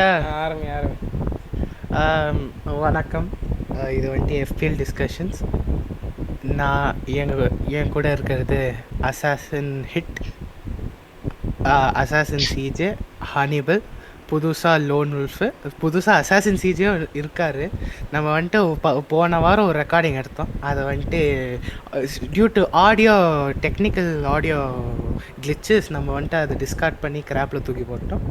ஆரம்பி ஆரம்பி. வணக்கம். இது வந்துட்டு எஃபிஎல் டிஸ்கஷன்ஸ். நான் என் கூட இருக்கிறது assassin hit, assassin CJ, Hannibal, புதுசாக லோன் உல்ஃபு, புதுசாக அசாசின் சிஜேயும் இருக்கார். நம்ம வந்துட்டு போன வாரம் ஒரு ரெக்கார்டிங் எடுத்தோம். அதை வந்துட்டு due to technical audio glitches நம்ம வந்துட்டு அதை டிஸ்கார்ட் பண்ணி கிராப்பில் தூக்கி போட்டோம்.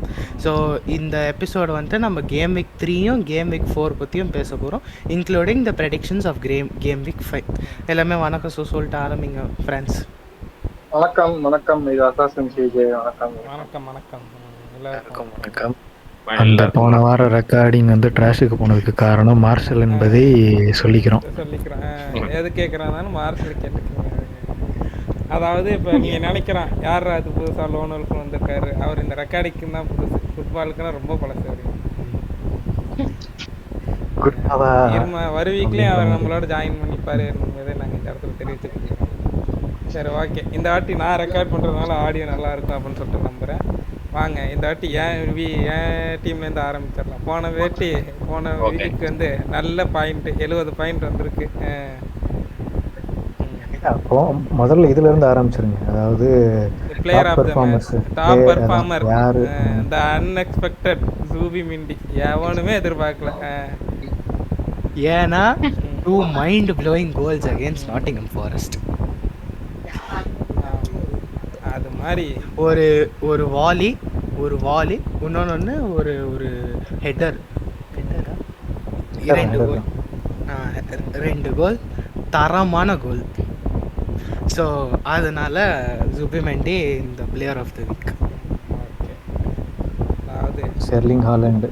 ஸோ இந்த எபிசோடு வந்துட்டு நம்ம கேம் வீக் 3யும் கேம் வீக் 4 பற்றியும் பேச போகிறோம், including the predictions of game week 5. எல்லாமே வணக்கம். சொல்லிட்டு ஆரம்பிங்க ஃப்ரெண்ட்ஸ். வணக்கம் வணக்கம். இது அசாசின் சிஜே. வணக்கம் வணக்கம் வணக்கம் எல்லாருக்கும் வணக்கம். அந்த போன வார ரெக்கார்டிங் ட்ராஷுக்கு போனதுக்கு காரணம் மார்ஷல் என்பதை சொல்லிக்கிறேன். எது கேட்குறாங்கன்னு மார்ஷல் கேட்டுக்கோங்க. அதாவது இப்போ நீங்கள் நினைக்கிறான் யார் அது புதுசாக லோன் உல்ஃப் வந்திருக்காரு, அவர் இந்த ரெக்கார்டிங்க்கு தான் புதுசு, ஃபுட்பாலுக்குன்னா ரொம்ப பழசு. வரும் வீக்லேயும் அவர் நம்மளோட ஜாயின் பண்ணிப்பார் என்பதை நாங்கள் இந்த இடத்துல தெரிவிச்சுருக்கோம். சரி, ஓகே. இந்த வாட்டி நான் ரெக்கார்ட் பண்ணுறதுனால ஆடியோ நல்லா இருக்கும் அப்படின்னு சொல்லிட்டு நம்புகிறேன். வாங்க, இந்த வாட்டி என் டீம்லேருந்து ஆரம்பிச்சிடலாம். போன வீக்கு நல்ல பாயிண்ட் 70 பாயிண்ட் வந்திருக்கு. முதல்ல இதுல இருந்து ஆரம்பிச்சிருங்க. அதாவது player of the match, top performer, the unexpected Zubimendi. எவனுமே எதிர்பார்க்கல. ஏன்னா 2 mind blowing goals against Nottingham Forest. அது மாதிரி ஒரு வாலி இன்னொன்று ஒரு ஹெட்டர், 2 கோல், தரமான கோல். ஸோ அதனால ஜூபிமெண்டி இந்த player of the week. Okay, அதாவது ஸ்டெர்லிங் ஹாலண்ட்.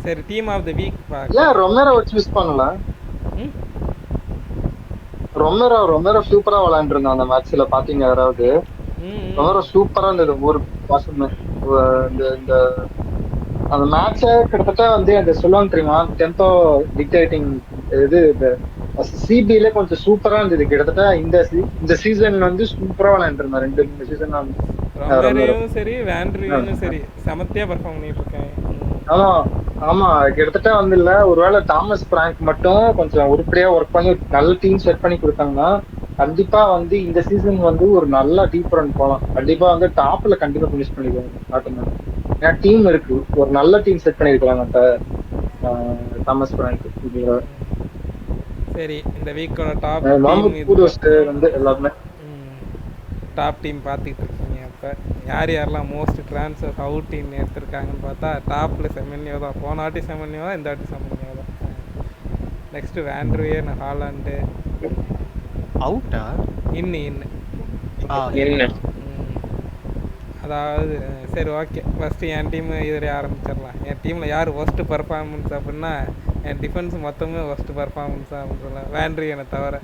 சரி, team of the week Romero choose பண்ணலாம். ரொமேரோ சூப்பரா விளையாண்டுருந்தான் அந்த மேட்ச்ல. பாத்தீங்க யாராவது? ரொமேரோ சூப்பரா இருந்தது. ஒரு பாசம் இந்த அந்த மேட்ச கிட்டத்தட்ட அந்த சொல்லுவாங்க தெரியுமா, டெம்போ டிக்டேட்டிங் இது சிபில கொஞ்சம் சூப்பரா இருந்தது. கிட்டத்தட்ட இந்த சீசன் சூப்பரா விளையாண்டுருந்தான். 2 சீசன் சரி, வேண்ட்ரியும் சரி சமத்தியா பெர்ஃபார்ம் பண்ணிட்டு இருக்காங்க. ஆமா, கிட்டத்தட்ட இல்ல, ஒருவேளை தாமஸ் பிராங்க் மட்டும் கொஞ்சம் உருப்படியா ஒர்க் பண்ணி நல்ல டீம் செட் பண்ணி கொடுத்தாங்கன்னா கண்டிப்பா இந்த சீசன் ஒரு நல்ல டீப் ரன் போலாம். கண்டிப்பா டாப்ல கண்டிப்பா பினிஷ் பண்ணிடுவாங்க. ஏன்னா டீம் இருக்கு, ஒரு நல்ல டீம் செட் பண்ணிருக்காங்க தாமஸ் பிராங்க். சரி, இந்த வீக்கோட டாப் எல்லாருமே டாப் டீம் பார்த்துக்கிட்டு இருக்கீங்க. அப்போ யாரெல்லாம் மோஸ்ட் ட்ரான்ஸ்ஃபர் அவுட் டீம் எடுத்திருக்காங்கன்னு பார்த்தா டாப்பில் செமன்யோ தான். போன வாட்டி செமன்யோ தான், இந்த வாட்டி செமன்யோ தான். நெக்ஸ்ட் வேண்ட்ருவே, ஹாலாண்டு அவுட்டா இன்னு அதாவது. சரி, ஓகே. ஃபஸ்ட்டு என் டீம் இதில் ஆரம்பிச்சிடலாம். என் டீமில் யார் ஒஸ்ட்டு பர்ஃபார்மன்ஸ் அப்படின்னா, என் டிஃபென்ஸ் மொத்தமே ஒஸ்ட்டு பர்ஃபார்மன்ஸாக அப்படின்னு சொல்லலாம், வேண்ட்ரியனை தவிர.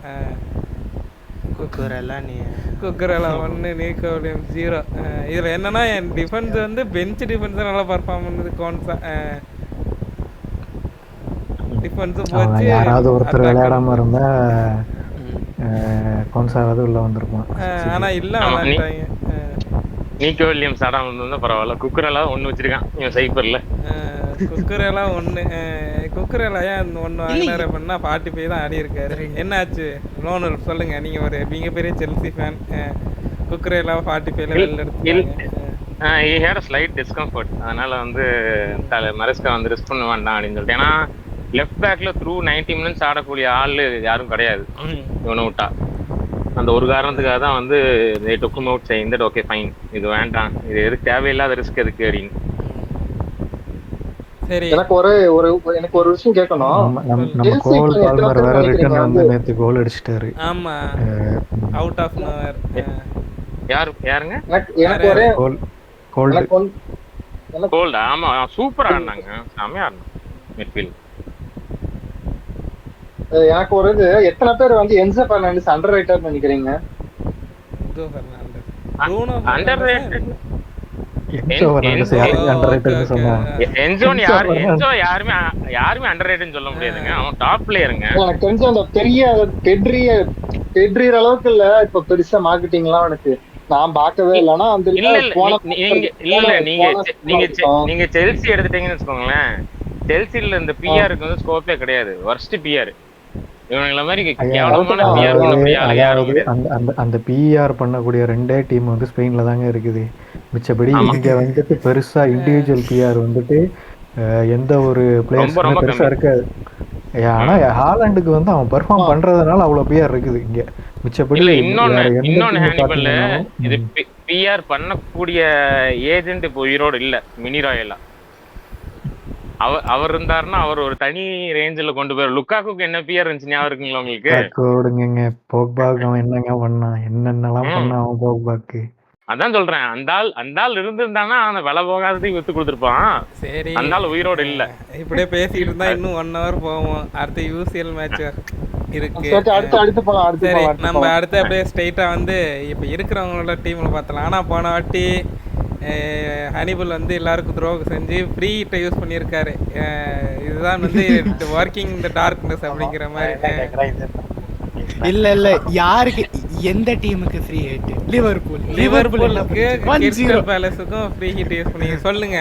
குக்கரெல்லாம் 1, நீக்கோ வில்லியம்ஸ் 0. இதில் என்னன்னா என் டிஃபென்ஸ் பெஞ்ச் டிஃபென்ஸை நல்லா பர்ஃபார்ம் பண்ணுது. கோன்ஸா டிஃபென்ஸும் போச்சு. யாராவது ஒருத்தர் விளையாடாம இருந்தா கோன்ஸாவது உள்ள வந்திருப்பான். ஆனா இல்ல, விளையாண்டாங்க. நீக்கோ வில்லியம்ஸ் ஆடாம இருந்தா பரவாயில்ல. குக்கரெல்லாம் 1 வச்சிருக்கான் இவன் சைபர்ல. குக்கரெல்லாம் 1 குக்கரெல்லாம் ஏன் 1 வாங்கினாரு அப்படின்னா 45 தான் ஆடி இருக்காரு. என்னாச்சு லோன் சொல்லுங்க, நீங்க ஒரு மிகப்பெரிய செல்சி ஃபேன். குக்கரெல்லாம் 45ல வெளில எடுத்து ஸ்லைட் டிஸ்கம்ஃபர்ட், அதனால மரஸ்கா ரிஸ்க் பண்ண வேண்டாம் அப்படின்னு சொல்லிட்டு. ஏன்னா லெஃப்ட் பேக்ல த்ரூ 90 மினிட்ஸ் ஆடக்கூடிய ஆள் யாரும் கிடையாது இவனை விட்டா. அந்த ஒரு காரணத்துக்காக தான் they took him out saying that okay fine, இது வேண்டாம், இது எதுக்கு தேவையில்லாத ரிஸ்க் எதுக்கு அப்படின்னு. சரி, எனக்கு ஒரு விஷயம் கேட்கணும். நம்ம கோல் பால்மர் வேற ரிட்டர்ன் நேத்து கோல் அடிச்சிட்டாரு. ஆமா, அவுட் ஆஃப் நோவேர். யாருங்க? எனக்கு ஒரே கோல்ட். ஆமா, சூப்பரா ஆடினாங்க, செமையா ஆடினாங்க மிட்ஃபீல்ட். எனக்கு ஒரு இது, எத்தனை பேர் என்சோ பெர்னாண்டஸ் அண்டர் ரேட்டட் நினைக்கிறீங்க? Enzo Fernandez underrated. யாருமே அண்டர் ரேட்டட்னு சொல்ல முடியாதுங்க. அவன் டாப் பிளேயருங்க. எனக்கு தெரிஞ்ச அந்த பெரிய பெட்ரி அளவுக்கு இல்ல, இப்ப பெருசா மார்க்கெட்டிங் எல்லாம் எனக்கு நான் பார்க்கவே இல்லைன்னா அந்த இல்ல இல்ல போன நீங்க இல்ல நீங்க நீங்க செல்சி எடுத்துட்டீங்கன்னு வச்சுக்கோங்களேன். செல்சில இந்த பிஆருக்கு வந்து ஸ்கோப்பே கிடையாது. Worst PR. இவங்கள மாதிரி கேவலமான பிஆர் பண்ணக்கூடிய ஆளு யாரும் கிடையாது. அந்த பிஆர் பண்ணக்கூடிய 2 டீம் வந்து ஸ்பெயின்ல தாங்க இருக்குது. மிச்சபடி இங்க வந்துட்டு பெருசா இண்டிவிஜுவல் பிஆர் வந்துட்டு எந்த ஒரு பிளேயர்ஸ் பெருசா இருக்காது. ஆனா ஹாலண்டுக்கு வந்து அவன் பெர்ஃபார்ம் பண்றதுனால அவ்வளவு பிஆர் இருக்குது இங்க. மிச்சபடி இன்னொன்னு ஹானிபல் இது பிஆர் பண்ணக்கூடிய ஏஜென்ட் இப்போ உயிரோடு இல்ல. மினிராயலா அவர் இருந்தாருன்னா அவர் ஒரு தனி ரேஞ்சில கொண்டு போய். லுக்காக்குக்கு என்ன பிஆர் இருந்துச்சு ஞாபகம் இருக்குங்களா உங்களுக்கு? ஓடுங்க போக்பாக் அவன் என்னங்க பண்ணான், என்னென்னலாம் பண்ணான் அவன் போக்பாக்கு. அதான் சொல்றேன், அந்த ஆள் இருந்திருந்தானா அந்த விலை போகாததையும் வித்து கொடுத்துருப்பான். சரி, அந்த ஆள் உயிரோடு இல்ல. இப்படியே பேசிட்டு இருந்தா இன்னும் 1 hour போவோம். அடுத்த யூசிஎல் மேட்ச் இருக்கு. சரி, நம்ம அடுத்து அப்படியே ஸ்ட்ரைட்டா வந்து இப்ப இருக்கிறவங்களோட டீம்ல பார்த்தலாம். ஆனா போன வாட்டி ஹனிபல் வந்து எல்லாருக்கும் துரோகம் செஞ்சு ஃப்ரீ ஹிட்டை யூஸ் பண்ணியிருக்காரு. இதுதான் வந்து ஒர்க்கிங் இந்த டார்க்னஸ் அப்படிங்கிற மாதிரி. இல்ல யாருக்கு எந்த டீமுக்கு ஃப்ரீ ஹிட்? லிவர்பூலுக்கு கிறிஸ்டல் பேலஸுக்கும் ஃப்ரீ ஹிட் யூஸ் பண்ணி சொல்லுங்க.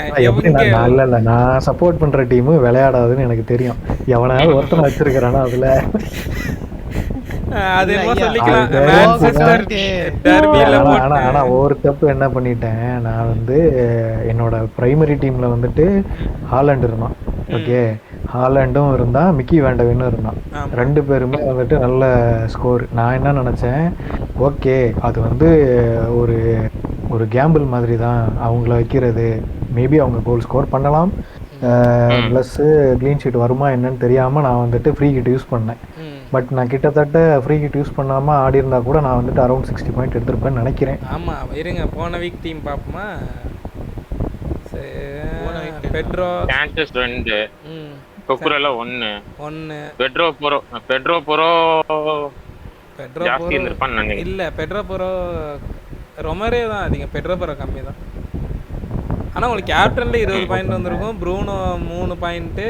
இல்ல நான் சப்போர்ட் பண்ற டீம் விளையாடாதுன்னு எனக்கு தெரியும். எவனாவது ஒருத்தனை வச்சிருக்கிறானா அதுல ஆனா ஒரு தப்பு என்ன பண்ணிட்டேன், நான் வந்து என்னோட பிரைமரி டீம்ல வந்துட்டு ஹாலண்ட் இருந்தான். ஓகே, ஹாலண்டும் இருந்தா மிக்கி வேண்டவின்னு இருந்தான். 2 பேருமே வந்துட்டு நல்ல ஸ்கோர். நான் என்ன நினைச்சேன், ஓகே அது வந்து ஒரு ஒரு கேம்பிள் மாதிரி தான் அவங்கள வைக்கிறது. மேபி அவங்க கோல் ஸ்கோர் பண்ணலாம், ப்ளஸ் க்ளீன் ஷீட் வருமா என்னன்னு தெரியாம நான் வந்துட்டு ஃப்ரீ ஹிட் யூஸ் பண்ணேன். பட் நான் கிட்டத்தட்ட ஃப்ரீ ஹிட் யூஸ் பண்ணாம ஆடி இருந்தா கூட நான் வந்துட்டு அரௌண்ட் 60 பாயிண்ட் எடுத்திருப்பேன்னு நினைக்கிறேன். ஆமா, இருங்க போன வீக் டீம் பாப்போமா. பெட்ரோ சாnchez 2, குக்குரெல்லா 1, பெட்ரோ போரோ ஜாஸ்தி இருந்திருப்பான்னு நினைக்கிறேன். இல்ல பெட்ரோ போரோ ரொமரே தான் அதிகம், பெட்ரோ போரோ கம்மி தான். ஆனா உங்களுக்கு கேப்டன்ல 20 பாயிண்ட் வந்திருக்கும். Bruno 3 point,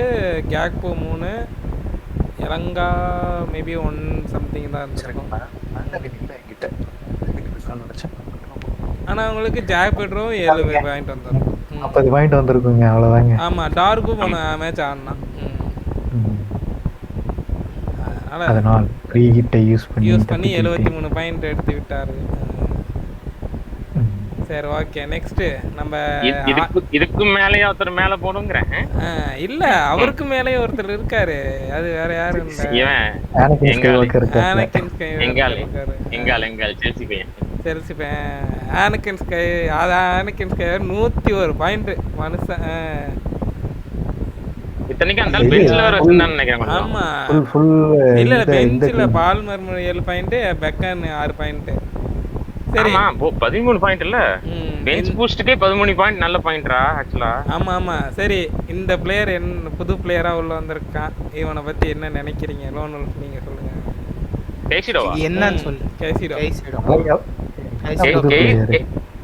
Gakpo 3, Elanga maybe 1 something தான் இருந்திருக்கும். ஆனா உங்களுக்கு ஜாக் பெட்ரோ 7 பாயிண்ட் வந்திருக்கும். 40 பாயிண்ட் வந்திருக்குங்க, அவ்வளவுதாங்க. ஆமா, டார்க்கும் போன மேட்ச் ஆடினா. அதனால ஃப்ரீ ஹிட்டை யூஸ் பண்ணி 73 பாயிண்ட் எடுத்து விட்டாரு. சரி, ஓகே. நெக்ஸ்ட் நம்ம இதுக்கு மேலயே ஒருத்தர் மேல போடுங்கறேன். இல்ல, அவருக்கு மேலயே ஒருத்தர் இருக்காரு. அது வேற யாரும் இல்ல, எங்கால் செல்சி பையன். ஆனக்கின் ஸ்கை. அது ஆனக்கின் ஸ்கை 101 பாயிண்ட் மனுஷன். இத்தனைக்கு அந்த பெஞ்ச்ல வர வச்சிருந்தான்னு நினைக்கிறேன். ஆமா, ஃபுல் இல்ல பெஞ்ச்ல பால்மர் 7 பாயிண்ட், பெக்கன் 6 பாயிண்ட். சரி, 13 பாயிண்ட் இல்ல, பெஞ்ச் பூஸ்ட்க்கே 13 பாயிண்ட். நல்ல பாயிண்ட்ரா ஆக்சுவலா. ஆமா ஆமா. சரி, இந்த பிளேயர் என்ன புது பிளேயரா உள்ள வந்திருக்கான், இவனை பத்தி என்ன நினைக்கிறீங்க? லோன் வொல்ஃப் நீங்க சொல்லுங்க. கேசிடோவா என்னன்னு சொல்லு.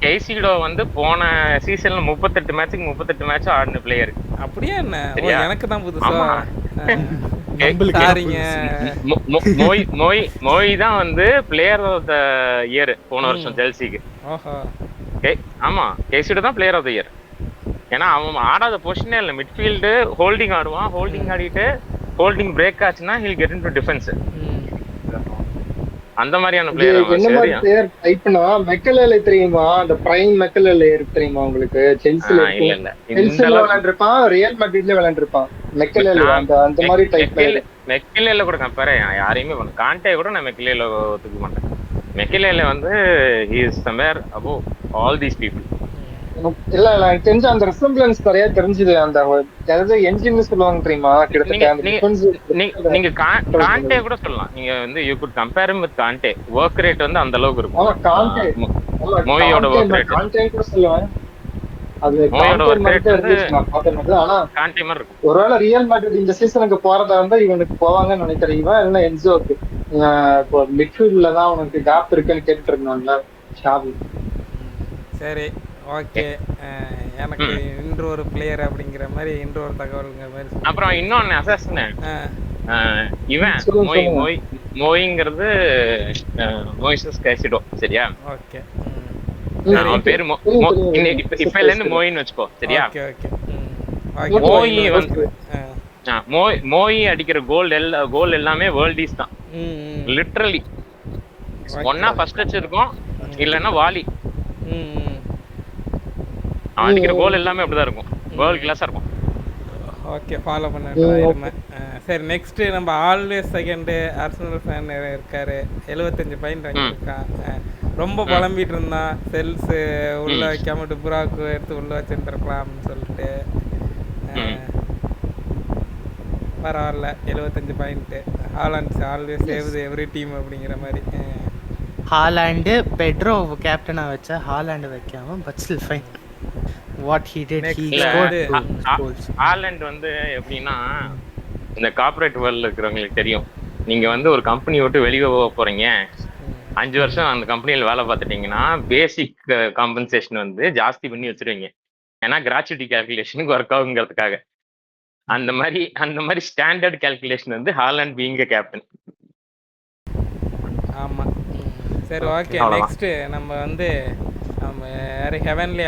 கேசிடோ வந்து போன சீசன்ல 38 மேட்சுக்கு 38 மேட்ச் ஆடின பிளேயர். அப்படியே என்ன? எனக்கு தான் புதுசா. மோய் தான் வந்து பிளேயர் ஆஃப் த இயர் போன வருஷம் செல்சிக்கு. ஆமா, கேசிடோ தான் பிளேயர் ஆஃப் த இயர். ஏன்னா அவன் ஆடாத பொசிஷனே இல்லை. மிட்ஃபீல்டு ஹோல்டிங் ஆடுவான். ஹோல்டிங் ஆடிட்டு ஹோல்டிங் பிரேக் ஆச்சுன்னா ஹில் கெட் இன்டு டிஃபென்ஸ். அந்த மாதிரியான பிளேயர். என்ன மாதிரி பிளேயர் டைப்னா மெக்கலேலே தெரியுமா? அந்த பிரைம் மெக்கலேலே தெரியுமா உங்களுக்கு? செல்சில இல்ல செல்சில விளையாண்டிருப்பான், ரியல் மேட்ரிட்ல விளையாண்டிருப்பான். மெக்கலேலே அந்த மாதிரி டைப் பிளேயர். மெக்கலேல கூட கம்பேர் யாரையுமே பண்ண. காண்டே கூட நான் மெக்கலேல ஒத்துக்க மாட்டேன். மெக்கலேல வந்து he is somewhere above all these people. இல்ல எனக்கு தெரிஞ்ச அந்த ரெசம்பிளன்ஸ் நிறைய தெரிஞ்சது. அந்த அதாவது என்ஜின் சொல்லுவாங்க தெரியுமா? நீங்க காண்டே கூட சொல்லலாம். நீங்க வந்து you could compare him with Kante. Work rate வந்து அந்த அளவுக்கு இருக்கும். காண்டே மோயோட வொர்க் ரேட் காண்டே கூட சொல்லுவேன். அது மோயோட வொர்க் ரேட் நான் பார்த்தேன். ஆனா காண்டே மாதிரி இருக்கும். ஒருவேளை ரியல் மேட்ரிட் இந்த சீசனுக்கு போறதா இருந்தா இவனுக்கு போவாங்கன்னு நினைக்கிறேன். இவன் இல்லைன்னா என்ஜோக்கு இப்போ மிட்ஃபீல்ட்ல தான் உனக்கு கேப் இருக்குன்னு கேட்டுட்டு இருந்தாங்க ஷாவி. சரி, ஓகே. எனக்கு இன்று ஒரு பிளேயர் அப்படிங்கிற மாதிரி இன்று ஒரு தகவல்ங்கிற மாதிரி. அப்புறம் இன்னொன்னு அசஸ்ன இவன் மோய்ங்கிறது மோயிசஸ் கேசிடோ. சரியா? ஓகே. அவன் பேரு இப்ப இருந்து மோயின்னு வச்சுக்கோ, சரியா? Okay okay. மோயி வந்து மோயி அடிக்கிற கோல் எல்லாமே வேர்ல்டிஸ் தான். லிட்டரலி ஒன்னா ஃபர்ஸ்ட் டச் இருக்கும், இல்லன்னா வாலி. அவன் அடிக்கிற கோல் எல்லாமே அப்படிதான் இருக்கும், வேர்ல்ட் கிளாஸா இருக்கும். ஓகே, ஃபாலோ பண்ண. சரி, நெக்ஸ்ட் நம்ம ஆல்வேஸ் செகண்ட் ஆர்சனல் ஃபேன் இருக்காரு, 75 பாயிண்ட் வாங்கியிருக்கான். ரொம்ப புலம்பிட்டு இருந்தான், செல்ஸ் உள்ள வைக்காம டுப்ராக்கு எடுத்து உள்ள வச்சுருந்துருக்கலாம்னு சொல்லிட்டு. பரவாயில்ல, 75 point. Haaland always saves every team அப்படிங்கிற மாதிரி. ஹாலாண்டு பெட்ரோ கேப்டனா வச்சா ஹாலாண்டு வைக்காம but still fine. What he did, he scored goals. Haaland வந்து எப்படின்னா, இந்த கார்ப்பரேட் வேர்ல்ட்ல இருக்கிறவங்களுக்கு தெரியும், நீங்க வந்து ஒரு கம்பெனி விட்டு வெளியே போக போறீங்க, 5 வருஷம் அந்த கம்பெனியில் வேலை பார்த்துட்டீங்கன்னா பேசிக் காம்பன்சேஷன் வந்து ஜாஸ்தி பண்ணி வச்சிருவீங்க. ஏன்னா கிராச்சுவிட்டி கால்குலேஷனுக்கு ஒர்க் ஆகுங்கிறதுக்காக. அந்த மாதிரி ஸ்டாண்டர்ட் கால்குலேஷன் வந்து ஹாலண்ட் பீயிங் கேப்டன். ஆமா. சரி, ஓகே. நெக்ஸ்ட் நம்ம வந்து யாரு ஹெவன்லி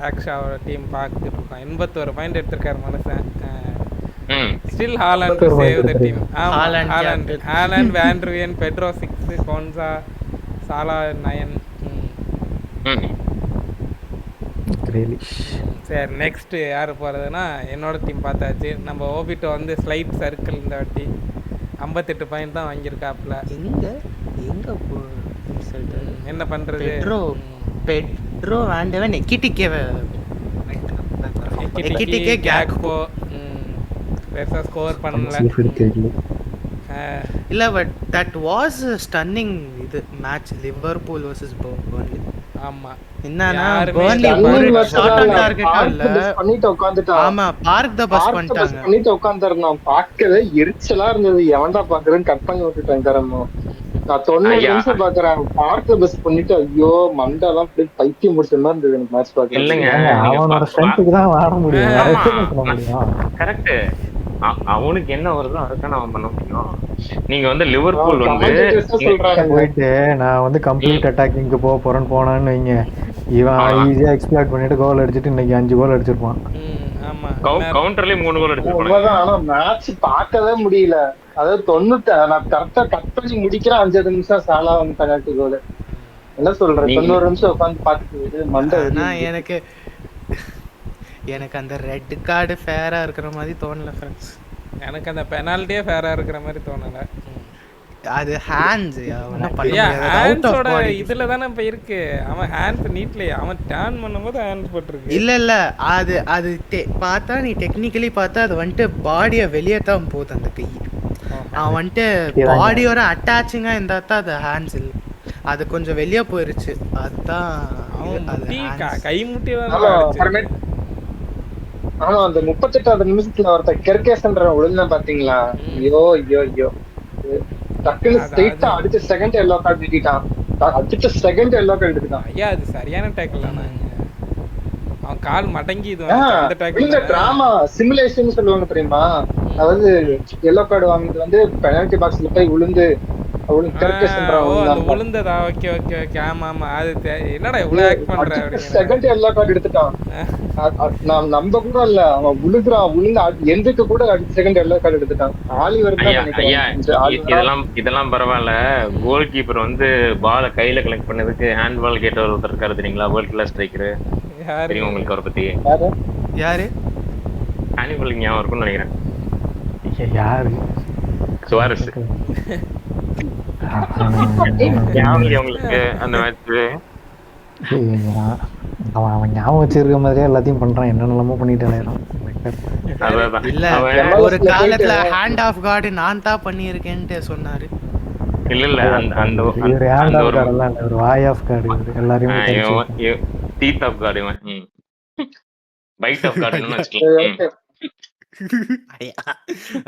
ஆக்ஷாவோட டீம் பார்த்துட்டு இருக்கோம். 81 பாயிண்ட் எடுத்திருக்காரு மனுஷன். Still Haaland to save the team. Haaland, Van de Ven, Pedro 6, Konsa, Salah 9. சரி, நெக்ஸ்ட் யாரு போறதுன்னா என்னோட டீம் பார்த்தாச்சு. நம்ம ஓபிட்டோ வந்து ஸ்லைட் சர்க்கிள் இந்த வாட்டி 58 பாயிண்ட் தான் வாங்கியிருக்காப்ல. என்ன பண்றது? பெட்ரோ வாண்டவன் எக்கிட்டிக்கே கேக்போ பெருசா ஸ்கோர் பண்ணல. இல்ல, பட் தட் வாஸ் ஸ்டன்னிங் இது மேட்ச், லிவர்பூல் வெர்சஸ் பர்ன்லி. ஆமா, என்னன்னா பர்ன்லி ஒரு ஷாட் ஆன் டார்கெட் இல்ல பண்ணிட்டு உட்கார்ந்துட்டான். ஆமா, பார்க் தி பஸ் பண்ணிட்டாங்க. பண்ணிட்டு உட்கார்ந்திருந்தான். பார்க்கவே எரிச்சலா இருந்தது. எவன்டா பாக்குறேன்னு கட் பண்ணி விட்டுட்டேன் தரமோ. நான் 90 நிமிஷம் பாக்குறேன், பார்க்க பஸ் பண்ணிட்டு ஐயோ மண்டெல்லாம் அப்படியே பைத்தியம் முடிச்ச மாதிரி இருந்தது எனக்கு மேட்ச் பாக்க. இல்லங்க, அவனோட ஸ்ட்ரென்த்துக்கு தான் ஆட முடியும். கரெக்ட். அவனுக்கு என்ன வருதோ அதுதான் அவன் பண்ண முடியும். நீங்க வந்து லிவர்பூல் வந்து போயிட்டு நான் வந்து கம்ப்ளீட் அட்டாக்கிங்க்கு போக போறேன்னு போனான்னு வைங்க, இவன் ஈஸியா எக்ஸ்ப்ளாய்ட் பண்ணிட்டு கோல் அடிச்சிட்டு இன்னைக்கு 5 கோல் அடிச்சிருப்பான். கவுண்டர்லயே 3 கோல் அடிச்சிருப்பான். ஆனா மேட்ச் பார்க்கவே முடியல. அதாவது 90 நான் கரெக்டா கட் பண்ணி முடிக்கிறேன், 5 நிமிஷம் சாலா வந்து பெனால்டி கோல். என்ன சொல்றேன், 90 நிமிஷம் உட்காந்து பாத்துட்டு மண்டை. எனக்கு அந்த ரெட் கார்டு ஃபேரா இருக்கிற மாதிரி தோணல ஃப்ரெண்ட்ஸ். எனக்கு அந்த பெனால்ட்டியே ஃபேரா இருக்கிற மாதிரி தோணல. அது ஹேண்ட்ஸ் ஹேண்ட்ஸோட இதுல தானே இப்ப இருக்கு. அவன் ஹேண்ட்ஸ் நீட்லயே அவன் டர்ன் பண்ணும்போது ஹேண்ட்ஸ் போட்டுருக்கு. இல்ல அது பார்த்தா நீ டெக்னிக்கலி பார்த்தா அது வந்துட்டு பாடியை வெளியே தான் போகுது அந்த கை. அவன் வந்துட்டு பாடியோட அட்டாச்சிங்கா இருந்தா தான் அது ஹேண்ட்ஸ் இல்லை, அது கொஞ்சம் வெளியே போயிருச்சு. அதுதான் கை முட்டி. ஆமா, அந்த 38வது நிமிஷத்துல ஒருத்தர் கெர்கேசன்ற ஒழுங்கா பாத்தீங்களா? ஐயோ ஐயோ ஐயோ, டக்குனு ஸ்ட்ரைட்டா அடிச்ச செகண்ட் எல்லோ கார்டு எடுத்துட்டான். அடிச்ச செகண்ட் எல்லோ கார்டு எடுத்துட்டான். ஐயா, அது சரியான டேக்கிள் தானே. அவன் கால் மடங்கி இது அந்த டேக்கிள். இந்த டிராமா சிமுலேஷன் சொல்லுவாங்க தெரியுமா? அதாவது எல்லோ கார்டு வாங்குறது வந்து பெனல்டி பாக்ஸ்ல போய் விழுந்து விழுந்ததா? Okay okay okay. ஆமா ஆமா, அது என்னடா இவ்வளவு ஆக்ட் பண்ற? செகண்ட் எல்லோ கார்டு எடுத்துட்டான். நான் நம்ப கூட இல்ல, அவன் விழுந்து எந்துக்கு கூட செகண்ட் எல்லோ கார்டு எடுத்துட்டான். ஆலிவர் இதெல்லாம் பரவாயில்ல. கோல் கீப்பர் வந்து பால கையில கலெக்ட் பண்ணதுக்கு ஹேண்ட் பால் கேட்ட ஒருத்தர் இருக்காரு தெரியுங்களா? வேர்ல்ட் கிளாஸ் ஸ்ட்ரைக்கர் தெரியும் உங்களுக்கு? அவரை பத்தி யாரு? ஹானிபல் ஞாபகம் இருக்கும்னு நினைக்கிறேன். யாரு? சுவாரஸ். உங்களுக்கு அந்த மேட்ச் அவன் ஞாபகம் வச்சிருக்க மாதிரியே எல்லாத்தையும் பண்றான். என்னென்னமோ பண்ணிட்டு இல்ல, ஒரு காலத்துல ஹேண்ட் ஆஃப் கார்டு நான் தான் பண்ணியிருக்கேன்ட்டு சொன்னாரு. இல்ல அந்த ஒரு வாய் ஆஃப் கார்டு எல்லாரையும் teeth of card, bite of கார்டுன்னு வச்சுக்கலாம்.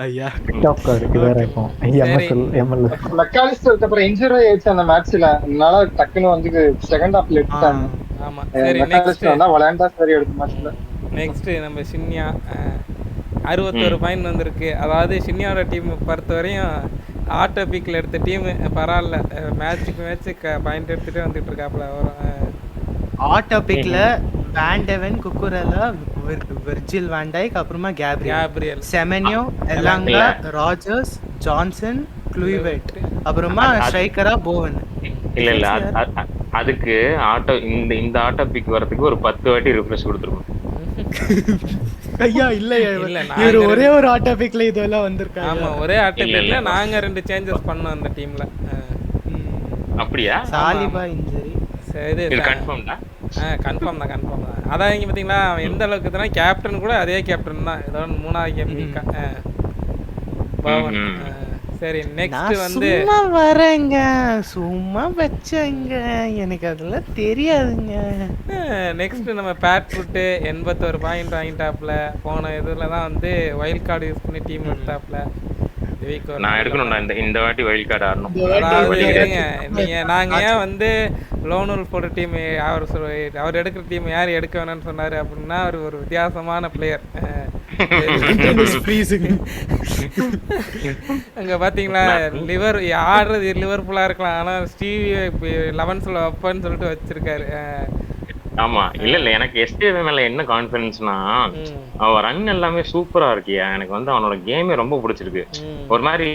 ஐயா டாப் கார்டு இது வேற இப்போ எம்எல்எஸ் மெக்காலிஸ்டருக்கு அப்புறம் இன்ஜூரி ஆயிடுச்சு அந்த மேட்ச்ல. அதனால டக்குன்னு வந்து செகண்ட் ஹாஃப்ல எடுத்தாங்க. ஆமா, சரி. நெக்ஸ்ட் வந்தா வளையாண்டா சரி எடுத்த மேட்ச்ல. நெக்ஸ்ட் நம்ம சின்யா 61 பாயிண்ட் வந்திருக்கு. அதாவது சின்யாவோட டீம் பொறுத்தவரையும் ஆட்டோ பீக்ல எடுத்த டீம் பரவாயில்ல, மேட்சுக்கு மேட்ச் பாயிண்ட் எடுத்துட்டே வந்துட்டு இருக்காப்ல. ஆட்டோ பிக்ல வேண்டவன், குக்குரெலா, விர்ஜில் வேண்டைக், அப்புறமா கேப்ரியல், செமென்யோ, எலாங்கா, ராஜர்ஸ், ஜான்சன், க்ளூய்வெட், அப்புறமா ஸ்ட்ரைக்கரா போவன். இல்ல அதுக்கு ஆட்டோ இந்த ஆட்டோ பிக் வரதுக்கு ஒரு 10 வாட்டி ரிஃப்ரெஷ் கொடுத்துருக்கோம். ஐயா இல்ல இவரு ஒரே ஒரு ஆட்டோ பிக்ல இதெல்லாம் வந்திருக்காங்க. ஆமா ஒரே ஆட்டோ பிக்ல நாங்க 2 சேஞ்சஸ் பண்ணோம் அந்த டீம்ல. அப்படியா? Saliba injury. சரி இது கன்ஃபார்ம்டா? கன்ஃபார்ம் தான். அதான் இங்க பாத்தீங்களா அவன் எந்த அளவுக்கு இருந்தா கேப்டன் கூட அதே கேப்டன் தான். ஏதோ 3வது கேம் வீக்கா பவன். சரி நெக்ஸ்ட் வந்து சும்மா வரேங்க, சும்மா வச்சேங்க, எனக்கு அதெல்லாம் தெரியாதுங்க. நெக்ஸ்ட் நம்ம பேட் ஃபுட் 81 பாயிண்ட் வாங்கிட்டாப்ல. போன இதுல தான் வந்து வைல்ட் கார்டு யூஸ் பண்ணி டீம் எடுத்தாப்ல. நான் எடுக்கணும்டா இந்த வாட்டி வைல்ட் கார்டு ஆடணும். நீங்க நாங்க ஏன் வந்து லோன் உல்ஃபோட டீம் அவர் எடுக்கிற டீம் யார் எடுக்க வேணும்னு சொன்னாரு அப்படின்னா அவர் ஒரு வித்தியாசமான பிளேயர். அங்க பாத்தீங்களா லிவர் ஆடுறது லிவர்பூலா இருக்கலாம், ஆனா ஸ்டீவி 11ல வைப்பன்னு சொல்லிட்டு வச்சிருக்காரு. ஆமா இல்ல எனக்கு எஸ்டிவி மேல என்ன கான்ஃபிடன்ஸ்னா அவன் ரன் எல்லாமே சூப்பரா இருக்கியா. எனக்கு வந்து அவனோட கேமே ரொம்ப பிடிச்சிருக்கு. ஒரு மாதிரி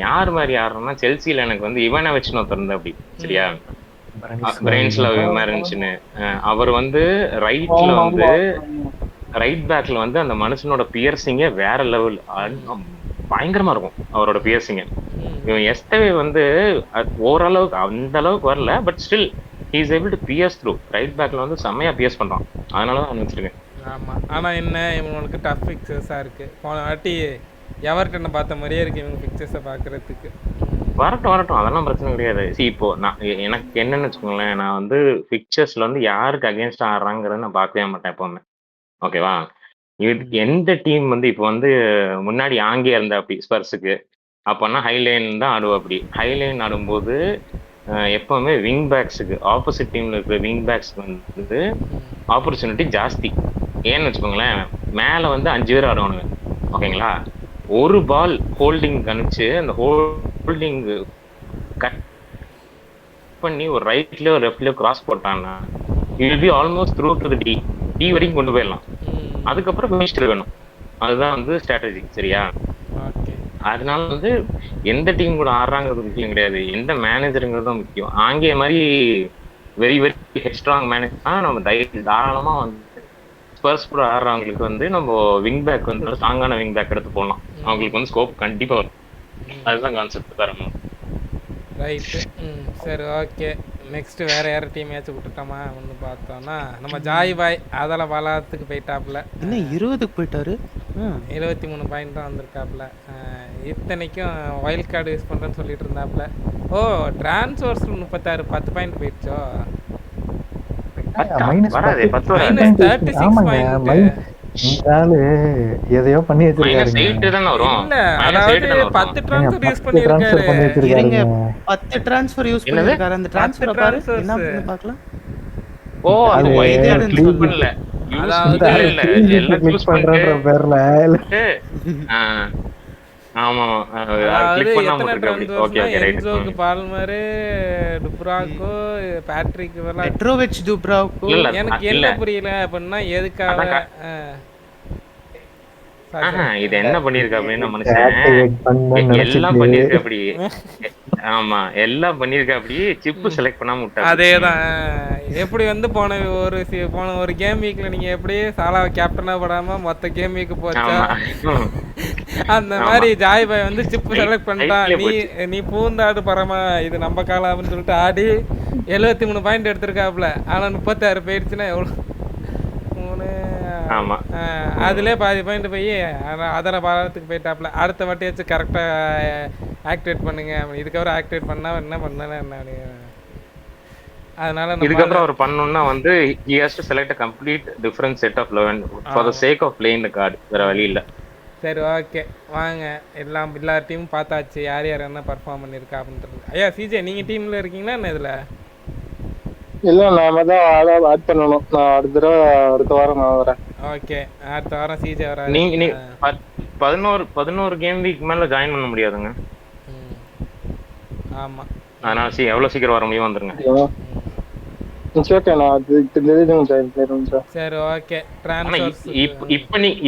யார் மாதிரி ஆடுறோம்னா செல்சியில எனக்கு வந்து இவனை வச்சு நான் திறந்தேன் அப்படி சரியா. பிரெயின்ஸ்ல மாதிரி இருந்துச்சுன்னு அவர் வந்து ரைட்ல வந்து ரைட் பேக்ல வந்து அந்த மனுஷனோட பியர்சிங்கே வேற லெவல், பயங்கரமா இருக்கும் அவரோட பியர்சிங்க. இவன் எஸ்டவே வந்து ஓரளவுக்கு அந்த அளவுக்கு வரல, but still he is able to pierce through. Right பேக்ல வந்து செம்மையா பியர்ஸ் பண்றான், அதனால தான் வச்சிருக்கேன். ஆமா ஆனா என்ன இவங்களுக்கு டஃப் ஃபிக்சர்ஸா இருக்கு. போன வாட்டி எவர்டனை பார்த்த மாதிரியே இருக்கு இவங்க ஃபிக்சர்ஸை பார்க்கறதுக்கு. வரட்டும் அதெல்லாம் பிரச்சனை கிடையாது. இப்போ நான் எனக்கு என்னன்னு வச்சுக்கோங்களேன், நான் வந்து பிக்சர்ஸ்ல வந்து யாருக்கு அகேன்ஸ்டா ஆடுறாங்கிறத நான் பார்க்கவே மாட்டேன் எப்பவுமே. ஓகேவா? எந்த டீம் வந்து இப்போ வந்து முன்னாடி ஆங்கே இருந்த அப்படி ஸ்பர்ஸுக்கு அப்போனா ஹைலைன் தான் ஆடுவோம். அப்படி ஹைலைன் ஆடும்போது எப்பவுமே விங் பேக்ஸுக்கு ஆப்போசிட் டீம்ல இருக்கிற விங் பேக்ஸ்க்கு வந்து ஆப்பர்ச்சுனிட்டி ஜாஸ்தி. ஏன்னு வச்சுக்கோங்களேன், மேலே வந்து 5 பேர் ஆடுவானுங்க ஓகேங்களா. ஒரு பால் ஹோல்டிங் கணிச்சு அந்த ஹோல்டிங் கட் பண்ணி ஒரு ரைட்லயோ லெஃப்ட்லயோ கிராஸ் போட்டான்னா will be almost through to the D வரைக்கும் கொண்டு போயிடலாம். அதுக்கப்புறம் மிஸ்டர் வேணும், அதுதான் வந்து ஸ்ட்ராட்டஜி சரியா. அதனால வந்து எந்த டீம் கூட ஆடுறாங்கிறது முக்கியம் கிடையாது, எந்த மேனேஜருங்கிறது தான் முக்கியம். ஆங்கிய மாதிரி வெரி வெரி ஹெட்ஸ்ட்ராங் மேனேஜர்னா நம்ம தாராளமா வந்து ஸ்பர்ஸ் கூட ஆடுறவங்களுக்கு வந்து நம்ம விங் பேக் வந்து ஸ்ட்ராங்கான விங் பேக் எடுத்து போடலாம். அவங்களுக்கு வந்து ஸ்கோப் கண்டிப்பா வரும். அதுதான் கான்செப்ட் தரணும். ரைட்டு. சரி ஓகே. நெக்ஸ்ட் வேற யார் டீம் ஏச்சு விட்டுட்டோமா ஒன்று பார்த்தோம்னா நம்ம ஜாய் பாய் அதில் பலாத்துக்கு போயிட்டாப்புல. இன்னும் 20க்கு போயிட்டாரு. 23 பாயிண்ட் தான் வந்திருக்காப்புல. இத்தனைக்கும் வைல்ட் கார்டு யூஸ் பண்ணுறேன்னு சொல்லிட்டு இருந்தாப்புல. ஓ டிரான்ஸ்ஃபர்ஸ் 36 10 பாயிண்ட் போயிடுச்சோ. எதையோ பண்ணி வச்சிருக்காரு. அதாவது 10 டிரான்ஸ்ஃபர் யூஸ் பண்ணிருக்காரு. 10 டிரான்ஸ்ஃபர் யூஸ் பண்ணிருக்காரு. அந்த டிரான்ஸ்ஃபர் பாரு என்ன பண்ணி பார்க்கலாம். ஓ அது வைட் கிளிக் பண்ணல. அதாவது இல்ல எல்லாம் யூஸ் பண்றன்ற பேர்ல ஆமா கிளிக் பண்ணா மட்டும். Okay okay right. என்சோக்கு பால்மர், டுப்ராக்கோ, பேட்ரிக் இதெல்லாம் பெட்ரோவிச், டுப்ராக்கோ. எனக்கு என்ன புரியல அப்படின்னா எதுக்காக இது என்ன பண்ணிருக்க அப்படின்னு மனுஷன் எல்லாம் பண்ணிருக்க அப்படி. ஆமா எல்லாம் பண்ணிருக்க அப்படி சிப்பு செலக்ட் பண்ணாம விட்டா. அதேதான் எப்படி வந்து போன ஒரு கேம் வீக்ல நீங்க எப்படி சாலா கேப்டனா போடாம மொத்த கேம் வீக் போச்சா அந்த மாதிரி ஜாய் பாய் வந்து சிப்பு செலக்ட் பண்ணிட்டான். நீ பூந்தாடு பரமா இது நம்ம காலம் அப்படின்னு சொல்லிட்டு ஆடி 73 பாயிண்ட் எடுத்திருக்காப்புல. ஆனா 36 போயிடுச்சுன்னா எவ்வளவு? அதுல பாதி பாயிண்ட் போய் அதர பாலத்துக்கு போயிட்டாப்ல. அடுத்த வாட்டியாச்சும் கரெக்டா ஆக்டிவேட் பண்ணுங்க. இதுக்கப்புறம் ஆக்டிவேட் பண்ணா என்ன பண்ணல என்ன. அதனால இதுக்கப்புறம் அவர் பண்ணணும்னா வந்து he has to select a complete different set of 11 for the sake of playing the card. வேற வழி இல்ல. சரி ஓகே வாங்க எல்லா டீமும் பார்த்தாச்சு யார் யார் என்ன பர்ஃபார்ம் பண்ணிருக்கா அப்படின்றது. ஐயா சிஜே நீங்க டீம்ல இருக்கீங்களா என்ன இதுல? இல்ல நாம தான் ஆட் பண்ணனும். நான் அடுத்த வாரம் நான் வரேன். ஓகே அடுத்த வாரம் சிஜே வராரு. நீ 11 கேம் வீக் மேல ஜாயின் பண்ண முடியாதுங்க. ஆமா அதனால எவ்வளவு சீக்கிரம் வர முடியும் வந்துருங்க. ஓகே நான் அது தெரியுதுங்க சார். சரி ஓகே. ஆனா ட்ரான்ஸ்ஃபர்ஸ்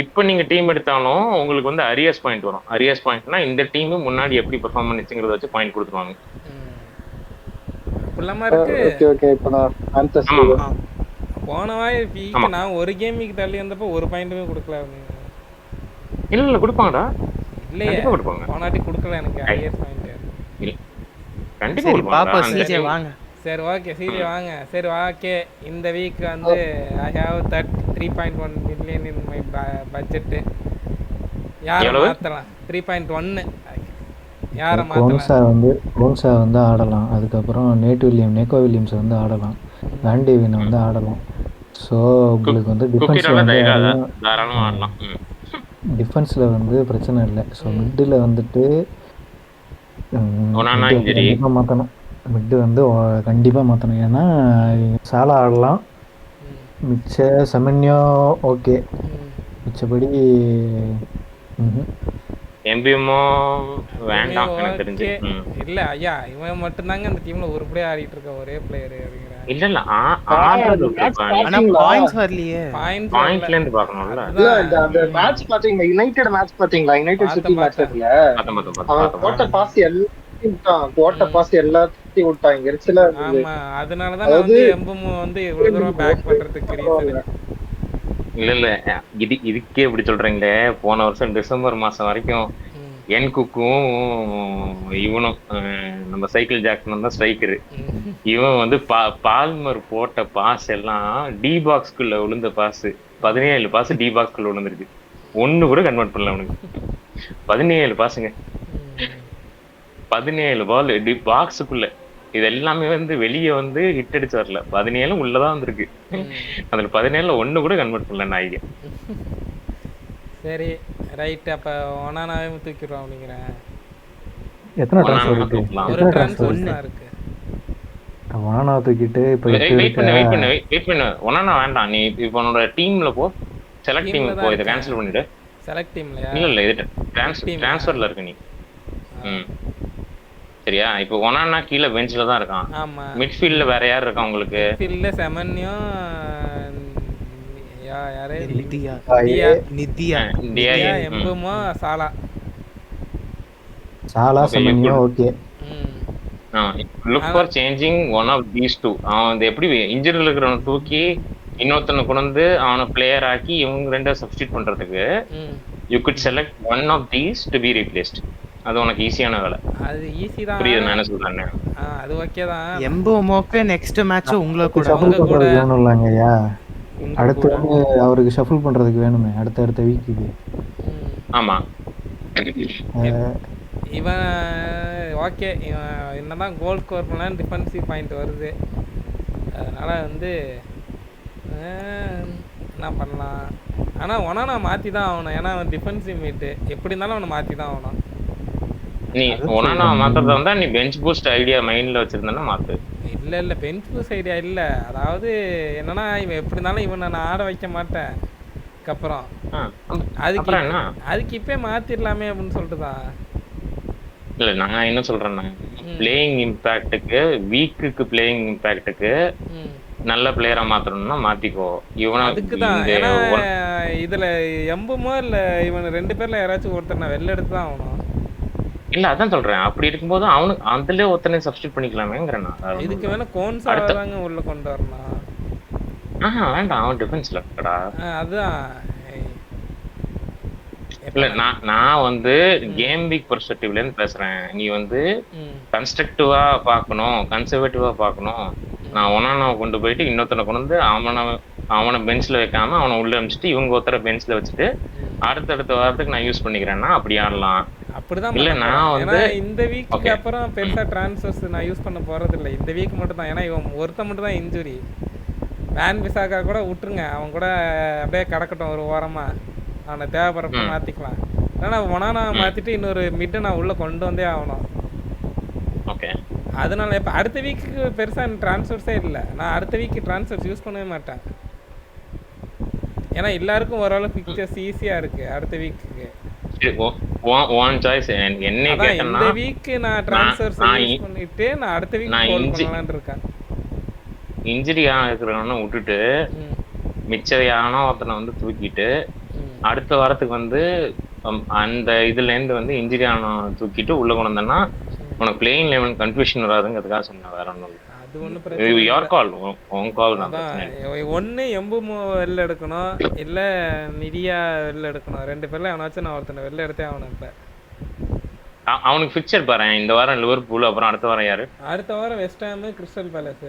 இப்ப நீங்க டீம் எடுத்தாலும் உங்களுக்கு வந்து அரியர்ஸ் பாயிண்ட் வரும். அரியர்ஸ் பாயிண்ட்னா இந்த டீம் முன்னாடி எப்படி பெர்ஃபார்ம் பண்ணிச்சுங்கிறத வச்சு பாயிண்ட் கொடுத்துருவாங்க. அப்படிலாமா இருக்கு. Okay okay. இப்போ நான் ஃபேண்டஸி போன வீக் நான் ஒரு கேம் வீக் தள்ளி வந்தப்போ ஒரு பாயிண்ட்டுமே கொடுக்கல. இல்ல கொடுப்பாங்கடா. இல்லையே கண்டிப்பா கொடுப்பாங்க. போனாட்டி கொடுக்கல எனக்கு அரியர்ஸ் பாயிண்ட். கண்டிப்பா சரி கொடுப்பாங்க. பாப்பா சிஜே வாங்க. சரி ஓகே சிஜே வாங்க. சரி ஓகே. இந்த வீக் வந்து I have 3.1 million in my budget. யாரை மாற்றலாம்? 3.1 யாரை மாற்றலாம்? கோன்சா வந்து ஆடலாம். அதுக்கப்புறம் நேக்கோ வில்லியம்ஸ் வந்து ஆடலாம். வேண்டேவினை வந்து ஆடலாம். ஸோ உங்களுக்கு வந்து டிஃபென்ஸில் வந்து பிரச்சனை இல்லை. ஸோ மிட்டில் வந்துட்டு கண்டிப்பாக மாற்றணும். மிட்டு வந்து கண்டிப்பாக மாற்றணும். ஏன்னா சாலா ஆடலாம். மிச்ச செமன்யோ ஓகே. மிச்சபடி எம்பிஎம்மோ வேண்டாம் எனக்கு தெரிஞ்சு. இல்ல ஐயா இவன் மட்டும்தாங்க அந்த டீம்ல உருப்படியா ஆடிட்டு இருக்க ஒரே பிளேயர் அப்படிங்கறாங்க. இல்ல ஆடுறது ஆனா பாயிண்ட்ஸ் வரலையே. பாயிண்ட்ல இருந்து பார்க்கணும்ல. இல்ல அந்த மேட்ச் பாத்தீங்களா? யுனைட்டட் மேட்ச் பாத்தீங்களா? யுனைட்டட் சிட்டி மேட்ச் இருக்குல. அவன் போட்ட பாஸ் எல்லாத்தையும் விட்டாங்க. எரிச்சலா இருந்துச்சு. ஆமா அதனால தான் வந்து எம்பும் வந்து இவ்வளவு தூரம் பேக் பண்றதுக்கு ரீசன். இல்ல இதுக்கே இப்படி சொல்றீங்களே. போன வருஷம் டிசம்பர் மாசம் வரைக்கும் என் குக்கும் இவனும் நம்ம சைக்கிள் ஜாக்சன் தான் ஸ்ட்ரைக்கரு. இவன் வந்து பால்மர் போட்ட பாஸ் எல்லாம் டி பாக்ஸ்குள்ள விழுந்த பாஸ் 17 பாஸ் டி பாக்ஸ்குள்ள விழுந்துருக்கு. ஒண்ணு கூட கன்வெர்ட் பண்ணல அவனுக்கு. 17 பாஸுங்க. 17 பால் டி பாக்ஸுக்குள்ள. இது எல்லாமே வந்து வெளியே வந்து ஹிட் அடிச்சு வரல. 17 உள்ளதான் வந்திருக்கு. அதுல 17 ஒண்ணு கூட கன்வெர்ட் பண்ணல நாய்க்கு. சரி ரைட். அப்ப ஒனானாவே தூக்கிடுவோம் அப்படிங்கிறேன். எத்தனை ட்ரான்ஸ்ஃபர் இருக்கு? ஒரு ட்ரான்ஸ்ஃபர் இருக்கு. ஒனானா தூக்கிட்டு இப்போ வெயிட் பண்ணு. ஒனானா வேண்டாம். நீ இப்போ உன்னோட டீம்ல போ. செலக்ட் டீம் போ. இத கேன்சல் பண்ணிடு. செலக்ட் டீம்லயா? இல்ல இது ட்ரான்ஸ்ஃபர்ல இருக்கு நீ. சரியா? இப்போ ஒனானா கீழ பெஞ்ச்ல தான் இருக்கான். ஆமா. மிட்ஃபீல்ட்ல வேற யார் இருக்கா உங்களுக்கு? மிட்ஃபீல்ட்ல செமன்யோ யாரே Ndiaye Mbeumo Salah Semenyo okay. Look for changing one of these two. அவன் வந்து எப்படி இன்ஜுரியில் இருக்கிறவனை தூக்கி இன்னொருத்தனை கொண்டு வந்து அவனை பிளேயர் ஆக்கி இவங்க ரெண்டும் சப்ஸ்டியூட் பண்றதுக்கு you could select one of these to be replaced. அது உனக்கு ஈஸியான வேலை. அது ஈஸி தான். புரியுது நான் என்ன சொல்றேன்னு? அது ஓகே தான். எம்புமோக்கு நெக்ஸ்ட் மேட்ச் உங்களுக்கு ஷஃபிள் பண்றதுக்கு வேணும் இல்லங்கயா. அடுத்து வந்து அவருக்கு ஷஃபிள் பண்றதுக்கு வேணுமே அடுத்த வீக்குக்கு. ஆமா. இவன் ஓகே. இவன் என்னதான் கோல் ஸ்கோர் பண்ணலாம் டிஃபென்சிவ் பாயிண்ட் வருது. அதனால வந்து என்ன பண்ணலாம். ஆனால் ஒனானா மாற்றி தான் ஆகணும். ஏன்னா அவன் டிஃபென்சிவ் மீட்டு எப்படி இருந்தாலும் அவனை மாற்றி தான் ஆகணும். நீ ஒனானா மாத்துறதா இருந்தா நீ பெஞ்ச் பூஸ்ட் ஐடியா மைண்ட்ல வச்சிருந்தா மாத்து. இல்ல பெஞ்ச் பூஸ்ட் ஐடியா இல்ல. அதாவது என்னன்னா இவன் எப்படி இருந்தாலும் இவனை நான் ஆட வைக்க மாட்டேன். அப்புறம் அதுக்கு இப்பே மாத்திரலாமே அப்படின்னு சொல்லிட்டுதான். இல்ல நான் என்ன சொல்றேன்னா பிளேயிங் இம்பாக்டுக்கு வீக்குக்கு பிளேயிங் இம்பாக்டுக்கு நல்ல பிளேயரா மாத்தணும்னா மாத்திக்கோ. இவன அதுக்குதான். ஏன்னா இதுல எம்புமோ இல்ல இவன் 2 பேர்ல யாராச்சும் ஒருத்தர் நான் வெளில எடுத்து தான் ஆகணும். இல்ல அதான் சொல்றேன். அப்படி இருக்கும்போது அவனுக்கு அதுல ஒருத்தனை சப்ஸ்டியூட் பண்ணிக்கலாமேங்கிறேன். இதுக்கு வேணா கோன்சா தாங்க உள்ள கொண்டு வரணும். வேண்டாம் அவன் டிஃபென்ஸ்ல இருக்கடா. அதான் இல்ல நான் வந்து கேம் வீக் பெர்ஸ்பெக்டிவ்ல இருந்து பேசுறேன். நீ வந்து கன்ஸ்ட்ரக்டிவா பாக்கணும், கன்சர்வேட்டிவா பாக்கணும். நான் ஒன்னானாவை கொண்டு போயிட்டு இன்னொருத்தனை கொண்டு வந்து அவனை பெஞ்ச்ல வைக்காம அவனை உள்ள அனுப்பிச்சிட்டு இவங்க ஒருத்தர பெஞ்ச்ல வச்சுட்டு அடுத்தடுத்த வாரத்துக்கு நான் யூஸ் பண்ணிக்கிறேன்னா அப்படி ஆடலாம். அப்படிதான். இல்ல நான் வந்து இந்த வீக்கு அப்புறம் பெருசா டிரான்ஸ்ஃபர்ஸ் நான் யூஸ் பண்ண போறது இல்லை. இந்த வீக் மட்டும் தான். ஏன்னா இவன் ஒருத்த மட்டும் தான் இன்ஜுரி. வேன் பிசாக்கா கூட விட்டுருங்க. அவன் கூட அப்படியே கிடக்கட்டும் ஒரு வாரமா. அவனை தேவைப்படுறப்ப மாத்திக்கலாம். ஏன்னா ஒனானா மாத்திட்டு இன்னொரு மிட்டை நான் உள்ள கொண்டு வந்தே ஆகணும். அதனால இப்ப அடுத்த வீக்கு பெருசா டிரான்ஸ்ஃபர்ஸே இல்லை. நான் அடுத்த வீக்கு டிரான்ஸ்ஃபர்ஸ் யூஸ் பண்ணவே மாட்டேன். ஏன்னா எல்லாருக்கும் ஓரளவு பிக்சர்ஸ் ஈஸியா இருக்கு அடுத்த வீக்குக்கு. இந்த வீக் நான் டிரான்ஸ்ஃபர்ஸ் யூஸ் பண்ணிட்டு நான் அடுத்த வீக் கோல் பண்ணலாம்னு இருக்கேன். இன்ஜுரி இருக்கிறவன விட்டுட்டு மிச்சம் யானோ ஒருத்தனை வந்து தூக்கிட்டு அடுத்த வாரத்துக்கு வந்து அந்த இதுல இருந்து வந்து இன்ஜுரி ஆன தூக்கிட்டு உள்ள கொண்டு வந்தேன்னா உனக்கு பிளேயிங் லெவன் கன்ஃபியூஷன் வராதுங்கிறதுக்காக சொன்னேன், வேற ஒன்றும் அது ஒன்றும் பிரச்சனை யார் கால் உன் கால் தான். ஒன்று எம்புமோ வெளில எடுக்கணும், இல்லை நிதியா வெளில எடுக்கணும். 2 பேர்ல அவனாச்சும் நான் ஒருத்தனை வெளில எடுத்தே ஆகணும். இப்போ அவனுக்கு ஃபிக்சர் பாரு, இந்த வாரம் லிவர்பூல், அப்புறம் அடுத்த வாரம் யாரு? அடுத்த வாரம் West Ham, crystal palace.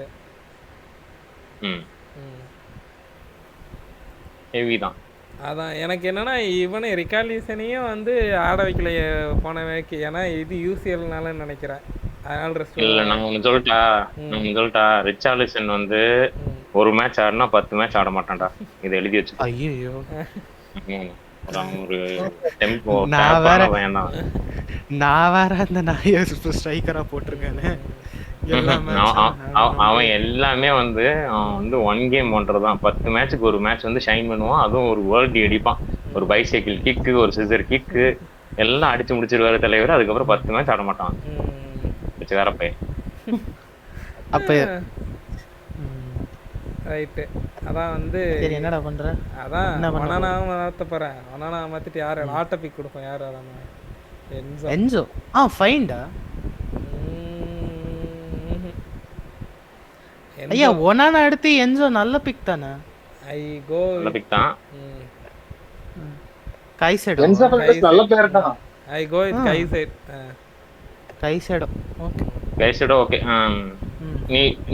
Heavy தான். அதான் எனக்கு என்னன்னா இவனை ரிகார்லிசனையும் வந்து ஆட வைக்கல போன வேலைக்கு. ஏன்னா இது யூசிஎல்னால நினைக்கிறேன், அதனால ரெஸ்ட் இல்ல. நான் ஒன்று சொல்லிட்டா ரிச்சார்லிசன் வந்து ஒரு மேட்ச் ஆடினா 10 மேட்ச் ஆட மாட்டான்டா. இதை எழுதி வச்சு. ஐயோ ஒரு டெம்போ நான் வேற அந்த நாயை ஸ்ட்ரைக்கரா போட்டிருக்கேன்னு. அவன் எல்லாமே வந்து அவன் வந்து 1 கேம் பண்றதுதான். 10 மேட்சுக்கு ஒரு மேட்ச் வந்து ஷைன் பண்ணுவான். அதுவும் ஒரு வேர்ல்டு அடிப்பான். ஒரு பைசைக்கிள் கிக்கு, ஒரு சிசர் கிக்கு எல்லாம் அடிச்சு முடிச்சிருவாரு தலைவர். அதுக்கப்புறம் 10 மேட்ச் ஆட மாட்டான். வேற பையன். அப்ப ரைட்டு. அதான் வந்து என்னடா பண்ற? அதான் ஒனானாவும் மாற்ற போறேன். ஒனானா மாத்திட்டு யாரு ஆட்ட பிக் கொடுப்போம்? யார் வராம? என்சோ. ஃபைன்டா. ஐயா ஒனானா எடுத்து என்சோ நல்ல பிக் தானே. ஐ கோ நல்ல பிக் தான். கைசெடோ. என்சோ நல்ல பிளேயர் தான். ஐ கோ வித் கைசெடோ. ஓகே கைசெடோ. ஓகே.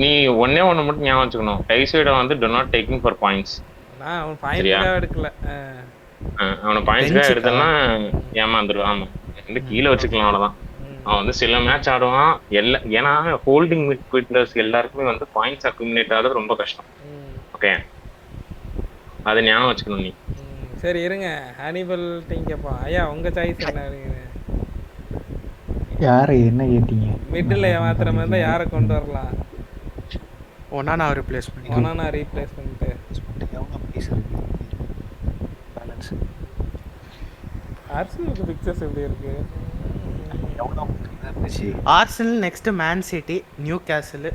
நீ ஒண்ணே ஒண்ணு மட்டும் ஞாபகம் வச்சுக்கணும். கைசெடோ வந்து do not taking for points. நான் அவன் பாயிண்ட்ல எடுக்கல. அவன பாயிண்ட்ஸ்ல எடுத்தனா ஏமாந்துருவான். ஆமா, வந்து கீழ வச்சுக்கலாம் அவ்வளவுதான். அவன் வந்து சில மேட்ச் ஆடுவான். ஏன்னா ஹோல்டிங் மிட்ஃபீல்டர்ஸ் எல்லாருக்குமே வந்து பாயிண்ட்ஸ் அக்யூமுலேட் ஆகிறது ரொம்ப கஷ்டம். ஓகே, அதை ஞாபகம் வச்சுக்கணும் நீ. சரி இருங்க, ஹானிபல் டீம் கேட்போம். ஐயா உங்க சாய்ஸ் என்ன? யாரை என்ன கேட்டீங்க? மிடில் மாத்திரம் இருந்தா யாரை கொண்டு வரலாம்? Onana replacement. ஒனானா ரீப்ளேஸ்மென்ட் எவ்வளவு பீஸ் இருக்கு? பேலன்ஸ். ஆர்சனலுக்கு பிக்சர்ஸ் எப்படி இருக்கு? Arsenal next Man City, Newcastle.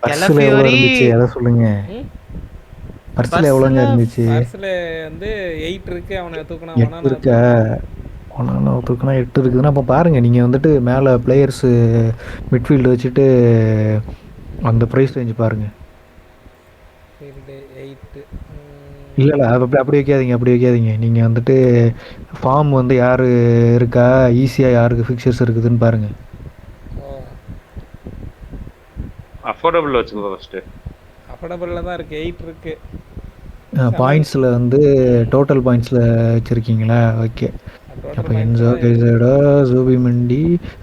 பர்ஸ்ல எவ்வளவு இருந்துச்சு அத சொல்லுங்க. பர்ஸ்ல எவ்வளவுங்க இருந்துச்சு? பர்ஸ்ல வந்து 8 இருக்கு. அவனை தூக்குனா ஒனானா இருக்கா? ஒனானா தூக்குனா 8 இருக்குதுன்னா அப்ப பாருங்க, நீங்க வந்துட்டு மேல பிளேயர்ஸ் மிட்ஃபீல்ட் வச்சுட்டு அந்த பிரைஸ் ரேஞ்ச் பாருங்க. 8 இல்ல அப்படி வைக்காதீங்க. நீங்க வந்துட்டு ஃபார்ம் வந்து யாரு இருக்கா, ஈஸியா யாருக்கு ஃபிக்சர்ஸ் இருக்குதுன்னு பாருங்க. அஃபோர்டபிள் வச்சுக்கோ ஃபர்ஸ்ட். அஃபோர்டபிள்ல தான் இருக்கு. 8 இருக்கு. பாயிண்ட்ஸ்ல வந்து டோட்டல் பாயிண்ட்ஸ்ல வச்சிருக்கீங்களா? ஓகே. அப்ப என்சோ, கைசடோ,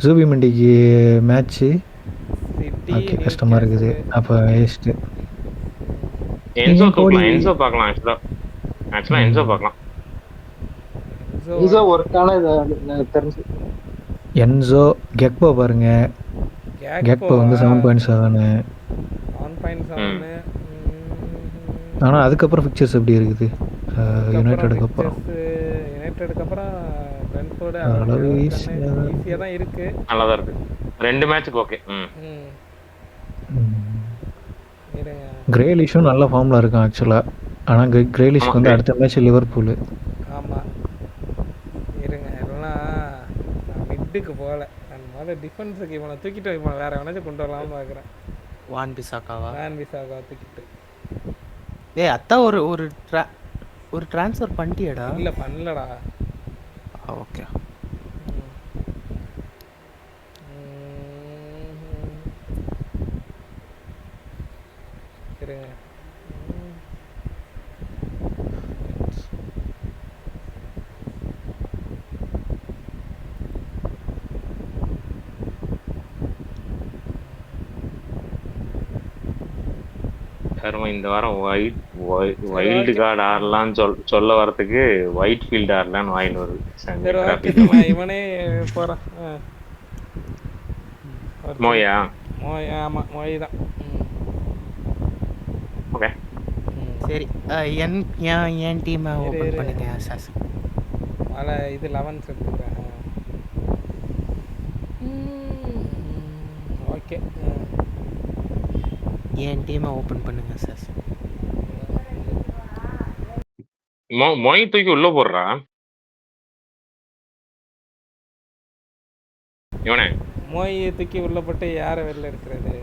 ஜூபிமெண்டிக்கு மேட்ச் ஓகே கஷ்டமா இருக்குது. அப்ப வேஸ்ட். என்சோ பார்க்கலாம். ஆக்சுவலா என்சோ பார்க்கலாம். என்சோ ஒர்க்கான தெரிஞ்சு. என்சோ கெக்போ பாருங்க. கெக்போ வந்து 7.7. ஆனா அதுக்கப்புறம் பிக்சர்ஸ் எப்படி இருக்குது? யுனைட்டடுக்கு அப்புறம் பிரென்ஃபோர்ட் அளவு ஈஸியா தான் இருக்கு. நல்லா தான் இருக்கு. 2 மேட்ச்க்கு ஓகே. கிரேலிஷும் நல்ல ஃபார்ம்ல இருக்கான் ஆக்சுவலா. ஆனா கிரேலிஷ்க்கு வந்து அடுத்த மேட்ச் லிவர்பூல். ஆமா இருங்க, எல்லாம் மிட்டுக்கு போகல. நான் முதல்ல டிஃபென்ஸுக்கு இவனை தூக்கிட்டு இவனை வேற எவனாச்சும் கொண்டு வரலாம்னு பார்க்குறேன். வான் பிசாக்காவா தூக்கிட்டு. அத்தா ஒரு ட்ரான்ஸ்ஃபர் பண்ணிட்டியடா? இல்ல பண்ணலடா. ஓகே. இருங்க, இந்த வாரம் வைல்டு கார்டு ஆடலான்னு சொல்ல வரதுக்கு ஒயிட் ஃபீல்டு ஆடலான்னு வாயில் வருது. இவனே போறான். மோயா? ஆமா மோய் தான். ஓகே சரி. என் டீம் ஓபன் பண்ணுங்க. அசாசின் வால இது 11 எடுத்துக்கிறேன். ஓகே என் டீமை ஓப்பன் பண்ணுங்க சார். மொய் தூக்கி உள்ள போடுறா இவனே. மோய் தூக்கி உள்ள போட்டு யாரை வெளில எடுக்கிறது?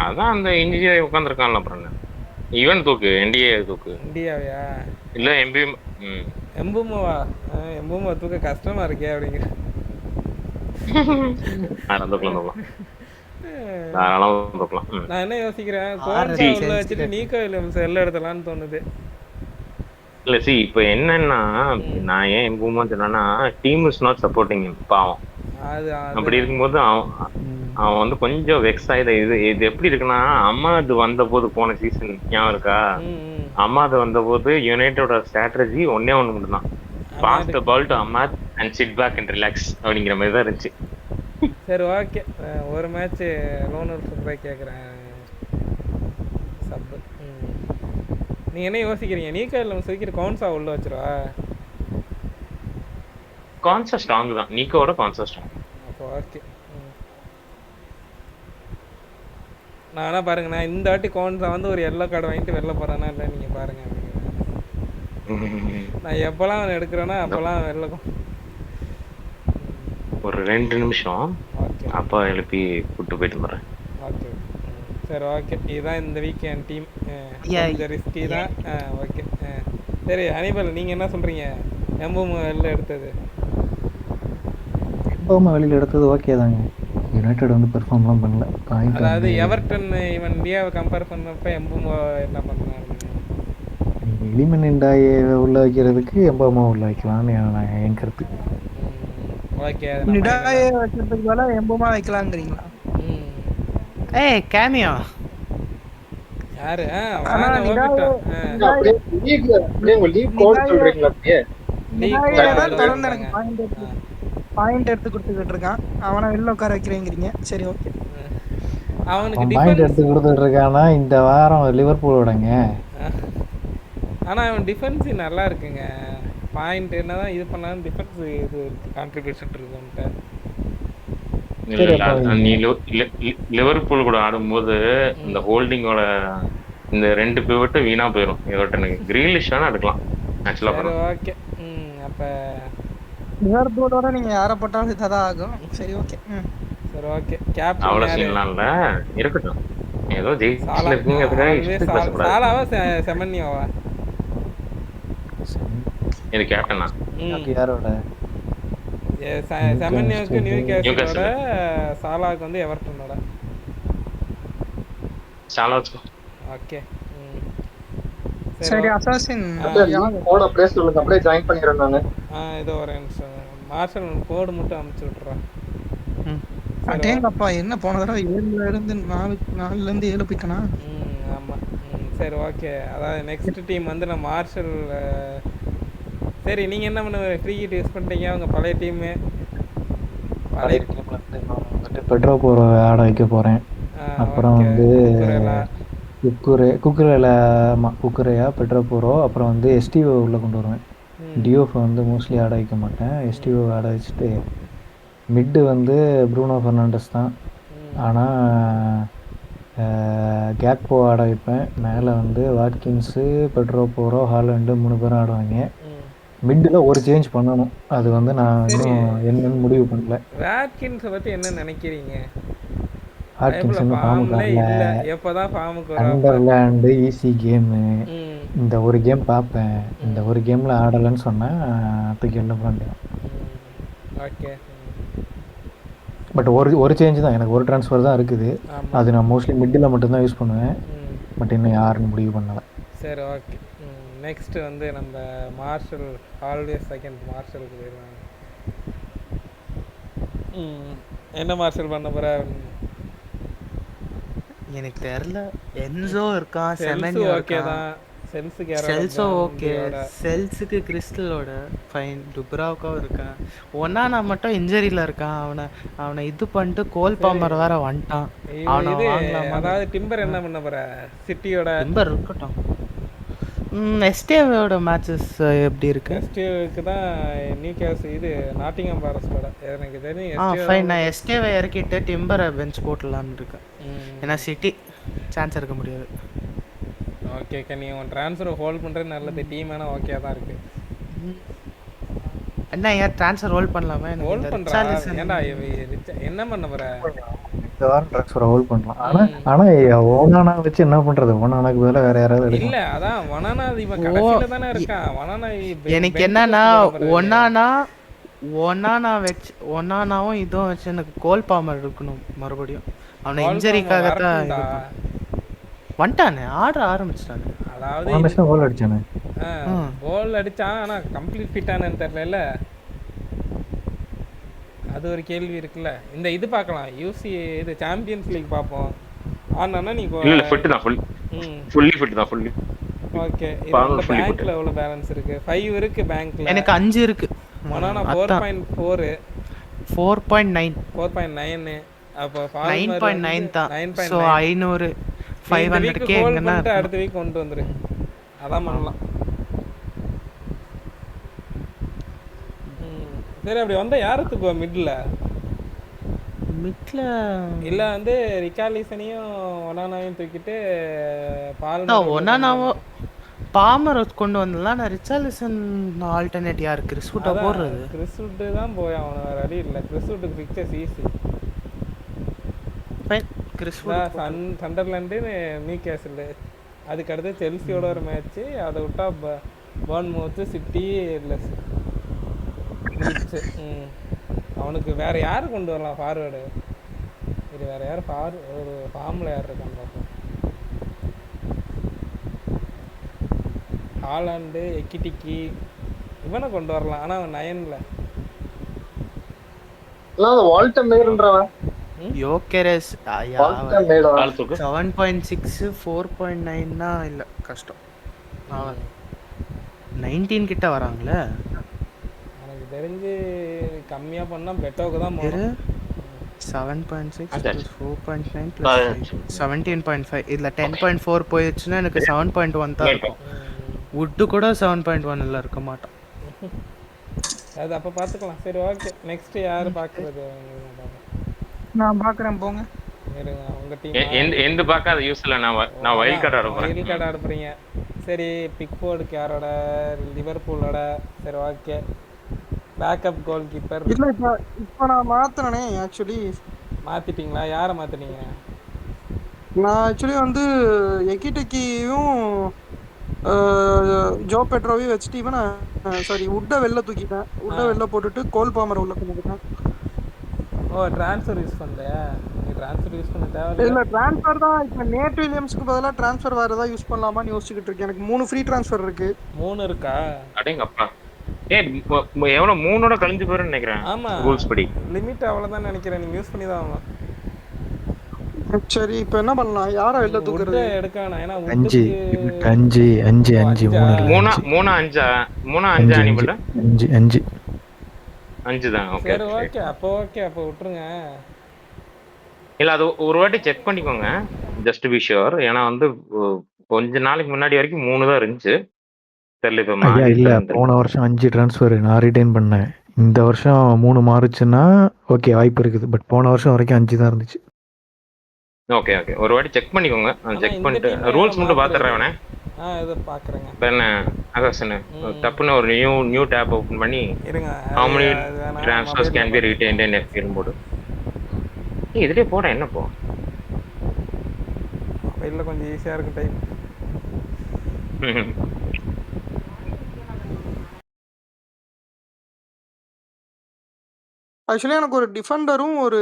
அதான் அந்த இந்தியா உட்காந்துருக்கான்ல அப்புறம் என்ன. இவன் தூக்கு, என்டிஏ தூக்கு. இந்தியாவையா இல்ல எம்பி. எம்புமாவா? எம்புமா தூக்க கஷ்டமா இருக்கே அப்படிங்கிற. நான் என்ன யோசிக்கிறேன், கோன்சா உள்ள வச்சுட்டு நீக்கோ வில்லியம்ஸ் வெளில எடுத்தலாம்னு தோணுது. இல்ல சி இப்ப என்னன்னா, நான் ஏன் எம்புமா சொன்னா டீம் இஸ் நாட் சப்போர்ட்டிங் பாவம். அப்படி இருக்கும்போது அவன் வந்து கொஞ்சம் வெக்ஸ் ஆயுத. இது எப்படி இருக்குன்னா, அம்மாது வந்த போது போன சீசன் ஞாபகம் இருக்கா? அம்மாது வந்த போது யுனைட்டோட ஸ்ட்ராட்டஜி ஒன்னே ஒண்ணு மட்டும் தான், pass the ball to Amad and sit back and relax அப்படிங்கிற மாதிரி தான் இருந்துச்சு. சரி ஓகே, ஒரு மேட்ச் லோன் போய் கேட்குறேன் சப்பு. நீங்க என்ன யோசிக்கிறீங்க? நீக்கோ வில்லியம்ஸ் தூக்கி கோன்சா உள்ள வச்சிருவா? கான்சா ஸ்ட்ராங் தான், நீக்கோட கான்சா ஸ்ட்ராங். அப்போ ஓகே. நானா பாருங்க, நான் இந்த வாட்டி கோன்சா வந்து ஒரு எல்லோ கார்டு வாங்கிட்டு வெளில போறேன்னா இல்லை நீங்க பாருங்க. நான் எப்பெல்லாம் அவன் எடுக்கிறேன்னா அப்பெல்லாம் வெளில ஒரு 2 நிமிஷம் அப்பா எழுப்பி கூப்பிட்டு போயிட்டு வந்துடுறேன். ஓகே சரி ஓகே. இதுதான் இந்த வீக்கெண்ட் டீம். கொஞ்சம் ரிஸ்கி தான். ஓகே சரி ஹனிபல் நீங்க என்ன சொல்றீங்க? எம்புமா வெளில எடுத்தது, எம்புமா வெளியில் எடுத்தது ஓகே தாங்க. யுனைடெட் வந்து பெர்ஃபார்ம்லாம் பண்ணல. அதாவது எவர்டன் இவன் இந்தியாவை கம்பேர் பண்ணப்ப எம்புமா என்ன பண்ணாங்க? எலிமெண்டாயை உள்ள வைக்கிறதுக்கு எம்புமா உள்ள வைக்கலாம்னு என் கருத்து. ஓகே, நிடாயை வைக்கிறதுக்கு பதிலா எம்புமா வைக்கலாம்ங்கறீங்களா? ஏய் கேமியோ யாரு? ஆனா நிடாயை லீக் கோட் சொல்றீங்களா? பாயிண்ட் எடுத்து கொடுத்துக்கிட்டு இருக்கான், அவனை வெளில உட்கார வைக்கிறேங்கிறீங்க. சரி ஓகே, அவனுக்கு பாயிண்ட் எடுத்து கொடுத்துட்டு இருக்கானா இந்த வாரம் லிவர்பூலோடங்க. ஆனா அவன் டிஃபென்ஸ் நல்லா இருக்குங்க. பாயிண்ட் என்னதான் இது பண்ணாலும் டிஃபென்ஸ் இது கான்ட்ரிபியூஷன் இருக்குன்ட்டு. நீ லிவர்பூல் கூட ஆடும்போது இந்த ஹோல்டிங்கோட இந்த 2 பிவட் வீணா போயிடும். எவர்டனுக்கு கிரீலிஷ் வேணா எடுக்கலாம் ஆக்சுவலா. சரி ஓகே. அப்ப லிவர்பூலோட நீங்க யாரை போட்டாலும் இதான் ஆகும். சரி ஓகே. சரி ஓகே. கேப்டன் அவ்வளவு சீன்லாம் இல்ல, இருக்கட்டும். ஏதோ ஜெயிச்சுல இருக்குங்கிறதுக்காக இஷ்டத்துக்கு பேசக்கூடாது. சாலாவா செமன்னியாவா? இது கேப்டனா? யாரோட? செமன்னியாவுக்கு நியூகாஸ்லோட, சாலாவுக்கு வந்து எவர்டனோட. சாலா ஓகே. சரி அசாசின் கோட் அப்படியே சொல்லுங்க, அப்படியே ஜாயின் பண்ணிக்கிறேன் நானு. இதோ ஒரு நிமிஷம் மார்ஷல் கோட் மட்டும் அனுப்பிச்சு விட்டுறேன். அடேங்கப்பா, என்ன போன தடவை 7ல இருந்து 4ல இருந்து 7 போயிட்டனா? ஆமா. சரி ஓகே. அதாவது நெக்ஸ்ட் டீம் வந்து நம்ம மார்ஷல். சரி நீங்க என்ன பண்ணுவீங்க? ஃப்ரீ ஹிட் யூஸ் பண்ணிட்டீங்க உங்க பழைய டீம். பழைய டீம்ல வந்து பெட்ரோ போற ஆட வைக்க போறேன். அப்புறம் வந்து குக்குரேயா பெட்ரோ போரோ, அப்புறம் வந்து எஸ்டிஓ உள்ள கொண்டு வருவேன். டியோஃப் வந்து மோஸ்ட்லி ஆட வைக்க மாட்டேன், எஸ்டிஓ ஆட வச்சுட்டு மிட்டு வந்து ப்ரூனோ ஃபெர்னாண்டஸ் தான். ஆனால் கேக்போ ஆட வைப்பேன். மேலே வந்து வாட்கின்ஸு பெட்ரோ போரோ ஹாலண்டு 3 பேரும் ஆடுவாங்க. மிட்டில் ஒரு சேஞ்ச் பண்ணணும், அது வந்து நான் இன்னும் என்னன்னு முடிவு பண்ணல. வாட்கின்ஸை பற்றி என்ன நினைக்கிறீங்க? வாட்கின்ஸ் இன்னும் ஃபார்முக்கு வரல. எப்போதான் ஃபார்முக்கு அண்டர்லேண்டு ஈஸி கேமு. இந்த ஒரு கேம் பார்ப்பேன், இந்த ஒரு கேமில் ஆடலைன்னு சொன்னேன் தூக்கி என்ன பண்ணிட்டேன். ஓகே. பட் ஒரு சேஞ்ச் தான், எனக்கு ஒரு ட்ரான்ஸ்ஃபர் தான் இருக்குது. அது நான் மோஸ்ட்லி மிட்டில் மட்டும்தான் யூஸ் பண்ணுவேன். பட் இன்னும் யாருன்னு முடிவு பண்ணலை. சரி ஓகே. நெக்ஸ்ட் வந்து நம்ம மார்ஷல் ஆல்வேஸ் செகண்ட் மார்ஷலுக்கு போயிடுவாங்க. என்ன மார்ஷல் பண்ண போற? எனக்கு தெரியல. என்சோ இருக்கான், செமென்யோ ஓகே தான். செல்சோ ஓகே, செல்ஸுக்கு கிறிஸ்டலோட ஃபைன். டுப்ராவுக்காவும் இருக்கான். ஒன்னானா மட்டும் இன்ஜரியில் இருக்கான். அவனை இது பண்ணிட்டு கோல் பாம்பர் வேற வந்துட்டான். அதாவது டிம்பர் என்ன பண்ண போற? சிட்டியோட டிம்பர் இருக்கட்டும். எஸ்டேவோட மேட்சஸ் எப்படி இருக்கு? எஸ்டிக்கு தான் நியூ கேஸ் இது நாட்டிங்ஹாம் ஃபாரஸ்டோட எனக்கு தெரியும். ஃபைன். நான் எஸ்டேவை இறக்கிட்டு டிம்பரை பெஞ்ச் போட்டுடலான்னு இருக்கேன். ஏன்னா சிட்டி சான்ஸ் இருக்க முடியாது. ஓகே ஓகே, நீ உன் ட்ரான்ஸ்ஃபரை ஹோல்ட் பண்ணுறது நல்லது. டீம் வேணால் ஓகே தான் இருக்குது. என்ன ஏன் ட்ரான்ஸ்ஃபர் ஹோல்ட் பண்ணலாமா? ஹோல்ட் பண்ணுறா ஏன்டா என்ன பண்ண போகிற? இந்த வாரம் ட்ரான்ஸ்ஃபர் ஹோல்ட் பண்ணலாம். ஆனால் ஓனானா வச்சு என்ன பண்ணுறது? ஓனானாக்கு பதிலாக வேறு யாராவது இல்லை, அதான் வனானா இவன் கடைசியில் தானே இருக்கான். வனானா எனக்கு என்னன்னா ஒன்னானா வச்சு ஒன்னானாவும் இதுவும் வச்சு எனக்கு கோல் பாமர் இருக்கணும் மறுபடியும். அவனை இன்ஜரிக்காக தான் வந்துட்டானே, ஆட ஆரம்பிச்சிட்டானே. அதாவது கோல் அடிச்சானே, கோல் அடிச்சான், ஆனால் கம்ப்ளீட் ஃபிட்டானு தெரியல. அது ஒரு கேள்வி இருக்குல்ல. இந்த இது பார்க்கலாம், யூசி இது சாம்பியன்ஸ் லீக் பார்ப்போம். ஆனா நீ இல்ல ஃபிட் தான், ஃபுல்லி ஃபிட் தான், ஃபுல்லி. ஓகே, இந்த பேங்க்ல எவ்வளவு பேலன்ஸ் இருக்கு? 5 இருக்கு பேங்க்ல. எனக்கு 5 இருக்கு. மனானா 4.4 4.9 அப்ப 9.9 தான். சோ 500 500k எங்கனா அடுத்த வீக் கொண்டு வந்துரு. அதான் பண்ணலாம். சரி, அப்படி வந்தா யாரை தூக்குவா மிட்ல? இல்ல வந்து ரிகாலிசனையும் ஒனானாவையும் தூக்கிட்டு ஒனானாவோ பாமர் கொண்டு வந்தலாம். நான் ரிச்சாலிசன் ஆல்டர்னேட் யாரு? கிறிஸ்வுட்டா போடுறது? கிறிஸ்வுட் தான் போய் அவன வேற வழி இல்ல. கிறிஸ்வுட்டுக்கு பிக்சர்ஸ் ஈஸி. கிறிஸ்வுட் சண்டர்லாண்டு நியூ கேசல், அதுக்கு அடுத்து செல்சியோட ஒரு மேட்ச். அதை விட்டா பர்ன்மவுத், சிட்டி, லெஸ். அவனுக்கு வேற யாரு கொண்டு வரலாம் ஃபார்வேர்டு? இது வேற யார் ஒரு ஃபார்ம்ல யார் இருக்கான்னு பார்ப்போம். ஹாலாண்டு, எக்கிட்டிக்கி இவனை கொண்டு வரலாம். ஆனா அவன் 9ல வால்டர் மேயர்ன்றவன் யோகெரஸ் 7.6 4.9னா இல்ல கஷ்டம். 19 கிட்ட வராங்களே. எனக்கு தெரிஞ்சு கம்மியா பண்ணா பெட்டோக்கு தான் போறோம். 7.6 plus 4.9 plus 17.5 இதுல 10.4 போயிடுச்சுன்னா எனக்கு 7.1 தான் இருக்கும். வுட்டு கூட 7.1 இல்ல இருக்க மாட்டான். அது அப்ப பாத்துக்கலாம். சரி ஓகே, நெக்ஸ்ட் யாரு பாக்குறது? நான் பாக்குறேன், போங்க. உங்க டீம் எந்த பாக்காத யூஸ்ல நான் வைல்ட் கார்டு ஆட போறேன். வைல்ட் கார்டு ஆட போறீங்க. சரி, பிக்ஃபோர்டுக்கு யாரோட? லிவர்பூலோட. சரி ஓகே, பேக்கப் கோல் கீப்பர். இல்ல இப்ப நான் மாத்துறேனே. ஆக்சுவலி மாத்திட்டீங்களா? யாரை மாத்தினீங்க? நான் ஆக்சுவலி வந்து எக்கிட்டக்கியும் ஜோ பெட்ரோவையும் வச்சுட்டு இவன் சாரி உட்டை வெளில தூக்கிட்டேன். உட்டை வெளில போட்டுட்டு கோல் பாமரை உள்ள பண்ணிக்கிட்டேன். ஓ, ட்ரான்ஸ்ஃபர் யூஸ் பண்ணலையா? நீ ட்ரான்ஸ்ஃபர் யூஸ் பண்ண தேவையில்ல. இல்ல ட்ரான்ஸ்ஃபர் தான். இப்போ நேட் வில்லியம்ஸ்க்கு பதிலா ட்ரான்ஸ்ஃபர் வேற ஏதாவது யூஸ் பண்ணலாமான்னு யோசிச்சுக்கிட்டு இருக்கேன். எனக்கு 3 ஃப்ரீ ட்ரான்ஸ்ஃபர் இருக்கு. 3 இருக்கா? அடேங்கப்பா. எவ்வளோ 3ஓட கழிஞ்சு போயிருன்னு நினைக்கிறேன். ஆமா, ரூல்ஸ் படி லிமிட் அவ்வளவுதான் நினைக்கிறேன். நீங்க யூஸ் பண்ணி தான் ஆகணும். சரி, இப்போ என்ன பண்ணலாம்? யாரை வெளில தூக்குறது? எடுக்க வேணாம். ஏன்னா 5 5 5 5 3 அனிமல் 5 5 5 தான். ஓகே சரி ஓகே, அப்போ விட்டுருங்க. இல்ல அது ஒரு வாட்டி செக் பண்ணிக்கோங்க, ஜஸ்ட் பி ஷூர். ஏன்னா வந்து கொஞ்ச நாளைக்கு முன்னாடி வரைக்கும் 3 தான் இருந்துச்சு. தெரியல இப்ப ஐயா இல்ல, போன வருஷம் 5 ட்ரான்ஸ்ஃபர் நான் ரிட்டைன் பண்ணேன். இந்த வருஷம் 3 மாறுச்சுன்னா ஓகே, வாய்ப்பு இருக்குது. பட் போன வருஷம் வரைக்கும் 5 தான் இருந்துச்சு. ஓகே ஓகே, ஒரு வாட்டி செக் பண்ணிக்கோங்க. செக் பண்ணிட்டு ரூல்ஸ் மட்டும் பாத்துறேன். இத பாக்குறேங்க. என்ன ஆகாஷனே, டப்புன்னு ஒரு நியூ டாப் ஓபன் பண்ணி இருங்க. how many transfers can be retained in FPL போடு. இதுலயே போட என்ன போ? இல்ல கொஞ்சம் ஈஸியா இருக்கு டைம். ஆக்சுவலி எனக்கு ஒரு டிஃபெண்டரும் ஒரு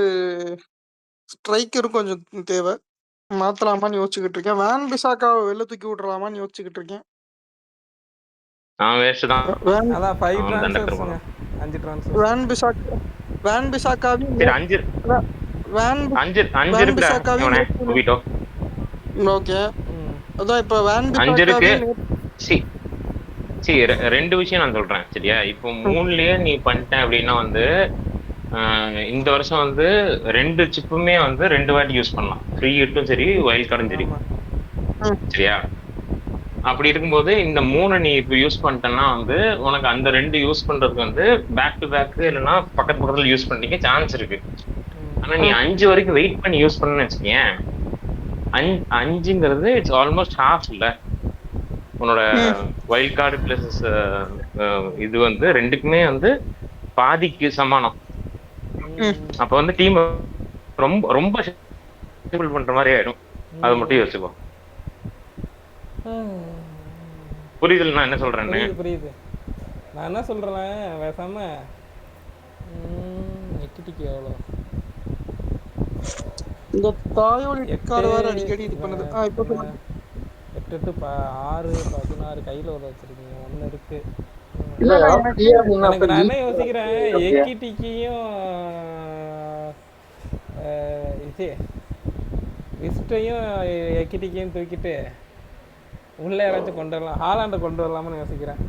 ஸ்ட்ரைக்கரும் கொஞ்சம் தேவை. மாத்தலாமான்னு யோசிச்சுக்கிட்டு இருக்கேன். வேன் பிசாக்காவை வெளில தூக்கி விட்டுறலாமான்னு யோசிச்சுக்கிட்டு இருக்கேன். வேஸ்ட் தான். அதான் 5 ட்ரான்ஸ்ஃபர்ஸ்ங்க. 5 ட்ரான்ஸ்ஃபர். வேன் பிசாக்காவி சரி 5 பிசாக்காவி குவிட்டோ. ஓகே, அதான் இப்போ வேன் 5 இருக்கு. பிசாக்காவி ரெண்டு விஷயம் நான் சொல்றேன் சரியா. இப்போ 3லயே நீ பண்ணிட்டேன் அப்படின்னா வந்து இந்த வருஷம் வந்து 2 சிப்புமே வந்து 2 வாட்டி யூஸ் பண்ணலாம். ஃப்ரீ ஹிட்டும் சரி, வைல்ட் கார்டும் சரி. சரியா? அப்படி இருக்கும்போது இந்த 3 நீ இப்போ யூஸ் பண்ணிட்டேன்னா வந்து உனக்கு அந்த 2 யூஸ் பண்றதுக்கு வந்து பேக் டு பேக் இல்லைன்னா பக்கத்து பக்கத்துல யூஸ் பண்ணிக்க சான்ஸ் இருக்கு. ஆனா நீ 5 வரைக்கும் வெயிட் பண்ணி யூஸ் பண்ணணும்னு வச்சுக்கேன், 5ங்கிறது இட்ஸ் ஆல்மோஸ்ட் ஹாஃப் இல்ல உன்னோட வைல்ட் கார்டு பிளஸ் இது வந்து 2க்குமே வந்து பாதிக்கு சமானம். அப்ப வந்து டீம் ரொம்ப ரொம்ப பண்ற மாதிரி ஆயிடும். அது மட்டும் யோசிச்சுக்கோ. புரியுதுல நான் என்ன சொல்றேன்னு? புரியுது. நான் என்ன சொல்றேன் பேசாம எட்டிக்கு எவ்வளோ இந்த தாயோலி கார்டு வேற அடிக்கடி இது பண்ணுது. இப்போ 8 to 6 16 கையில் ஒரு வச்சிருக்கீங்க. 1 இருக்கு. எனக்கு நான் என்ன யோசிக்கிறேன், எக்கிட்டிக்கையும் இது லிஸ்ட்டையும் எக்கிட்டிக்கையும் தூக்கிட்டு உள்ள யாராச்சும் கொண்டு வரலாம், ஹாலாண்டை கொண்டு வரலாம்னு யோசிக்கிறேன்.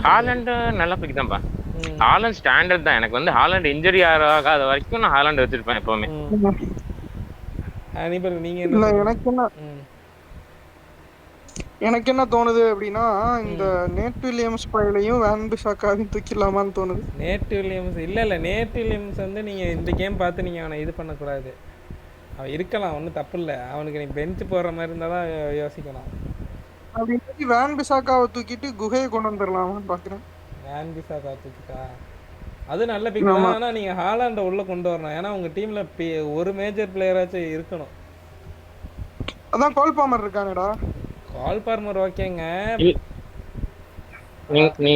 ஹாலண்ட் நல்ல பிக் தான்ப்பா. ஹாலண்ட் ஸ்டாண்டர்ட் தான். எனக்கு வந்து ஹாலண்ட் இன்ஜுரி ஆகாத வரைக்கும் நான் ஹாலண்ட் வச்சிருப்பேன் எப்பவுமே. நீங்க எனக்கு என்ன தோணுது அப்படின்னா, இந்த நேட் வில்லியம்ஸ் பையலையும் வேன் பிசாக்காவையும் தூக்கிடலாமான்னு தோணுது. நேட் வில்லியம்ஸ் இல்ல நேட் வில்லியம்ஸ் வந்து நீங்க இந்த கேம் பார்த்து நீங்க அவனை இது பண்ணக்கூடாது. அவன் இருக்கலாம், ஒன்றும் தப்பு இல்லை. அவனுக்கு நீ பெஞ்ச் போடுற மாதிரி இருந்தால் தான் யோசிக்கணும். அப்படி வேன் பிசாக்காவை தூக்கிட்டு குகையை கொண்டு வந்துடலாமான்னு பார்க்குறேன். வேன் பிசாக்காவை தூக்கிட்டா அது நல்ல பிக் தான். ஆனால் நீங்கள் ஹாலாண்டை உள்ளே கொண்டு வரணும். ஏன்னா உங்கள் டீமில் ஒரு மேஜர் பிளேயராச்சும் இருக்கணும். அதான் கால் பாமர் இருக்கானடா. கால் பார்மர் ஓகேங்க. நீ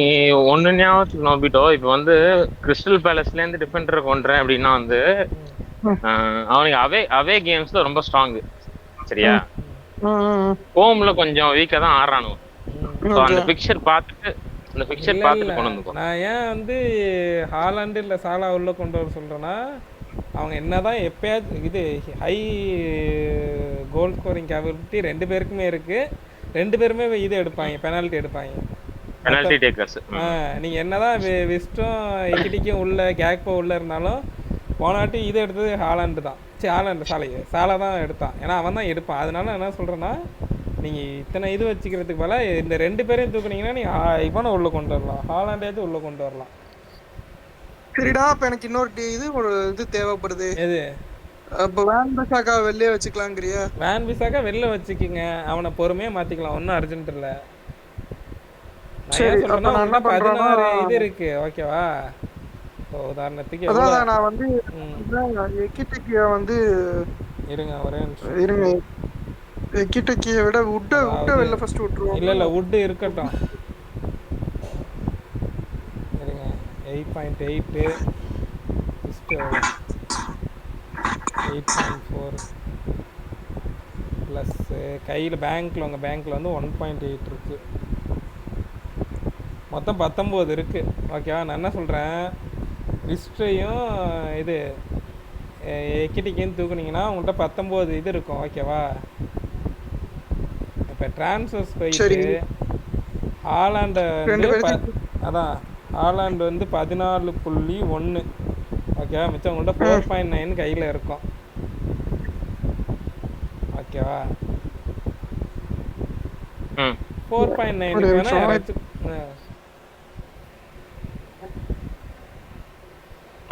ஒன்னு ஞாபகத்துக்கு நோபிட்டோ, இப்போ வந்து கிறிஸ்டல் பேலஸ்ல இருந்து டிஃபெண்டர் கொண்டுறேன் அப்படின்னா வந்து அவனுக்கு அவே கேம்ஸ்ல ரொம்ப ஸ்ட்ராங். சரியா? ஹோம்ல கொஞ்சம் வீக்கா தான் ஆடுறானு. அந்த பிக்சர் பார்த்துட்டு கொண்டு வந்துக்கோ. நான் ஏன் வந்து ஹாலாண்டு இல்லை சாலா உள்ள கொண்டு வர சொல்றேன்னா, அவங்க என்னதான் எப்பயாச்சும் இது ஹை கோல் ஸ்கோரிங் கேபபிலிட்டி 2 பேருக்குமே இருக்கு. 2 பேருமே இது எடுப்பாங்க, பெனால்ட்டி எடுப்பாங்க. Penalty takers. நீங்க என்னதான் விஸ்டும் எக்கிட்டிக்கும் உள்ள கேக்போ உள்ள இருந்தாலும் போனாட்டி இது எடுத்தது ஹாலாண்டு தான். சரி, ஹாலாண்டு சாலா தான் எடுத்தான். ஏன்னா அவன் தான் எடுப்பான். அதனால என்ன சொல்றேன்னா, நீங்க இத்தனை இது வச்சுக்கிறதுக்கு போல இந்த 2 பேரையும் தூக்குனீங்கன்னா நீ இவனை உள்ள கொண்டு வரலாம், ஹாலாண்டையாச்சும் உள்ள கொண்டு வரலாம். சரிடா, அப்ப எனக்கு இன்னொரு ஒரு இது தேவைப்படுது. எது? அப்ப வேன் பிசாக்கா வெளியே வச்சுக்கலாங்கிறியா? வேன் பிசாக்கா வெளில வச்சுக்கிங்க, அவனை பொறுமையா மாத்திக்கலாம், ஒன்றும் அர்ஜென்ட் இல்லை. நான் சொல்றேன்னா 16 இது இருக்கு, ஓகேவா? உதாரணத்துக்கு அதான் நான் வந்து எக்கிட்டக்கிய வந்து இருங்க ஒரே இருங்க, எக்கிட்டக்கிய விட உட்டை வெளில ஃபர்ஸ்ட் விட்டுருவோம். இல்ல உட் இருக்கட்டும். இருங்க 8.8 8.4 ப்ளஸ் கையில் பேங்க்கில் உங்கள் பேங்க்கில் வந்து 1.8 இருக்குது. மொத்தம் 19 இருக்குது. ஓகேவா? நான் என்ன சொல்கிறேன், ரிஸ்ட்ரையும் இது எக்கிட்டிக்கையும் தூக்குனீங்கன்னா உங்கள்கிட்ட 19 இது இருக்கும். ஓகேவா? இப்போ ட்ரான்ஸ்ஃபர்ஸ் போயிட்டு ஹாலாண்டை வந்து அதான் ஹாலாண்டு வந்து 14.1. ஓகேவா? மிச்சம் உங்கள்கிட்ட 4.9 கையில் இருக்கும். ஓகேவா? 4.9 வேணா யாராச்சும்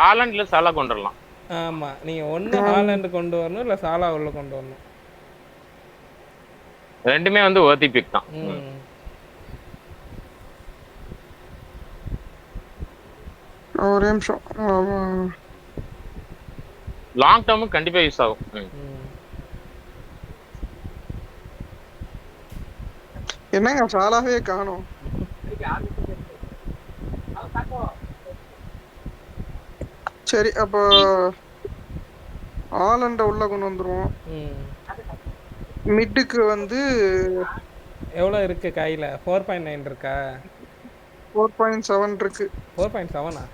ஹாலாண்ட்ல சாலா கொண்டு வரலாம். ஆமா, நீங்க ஒண்ணு ஹாலாண்ட் கொண்டு வரணும், இல்ல சாலா உள்ள கொண்டு வரணும். ரெண்டுமே வந்து வர்த்தி பிக் தான். ஒரு நிமிஷம், லாங் டர்முக்கு கண்டிப்பா யூஸ் ஆகும். என்னங்க சாலாவே காணோம். சரி, அப்போ ஹாலண்ட உள்ள கொண்டு வந்துருவோம். மிட்டுக்கு வந்து எவ்வளவு இருக்கு கையில? 4.9 இருக்கா? 4.7 இருக்கு. 4.7ஆ?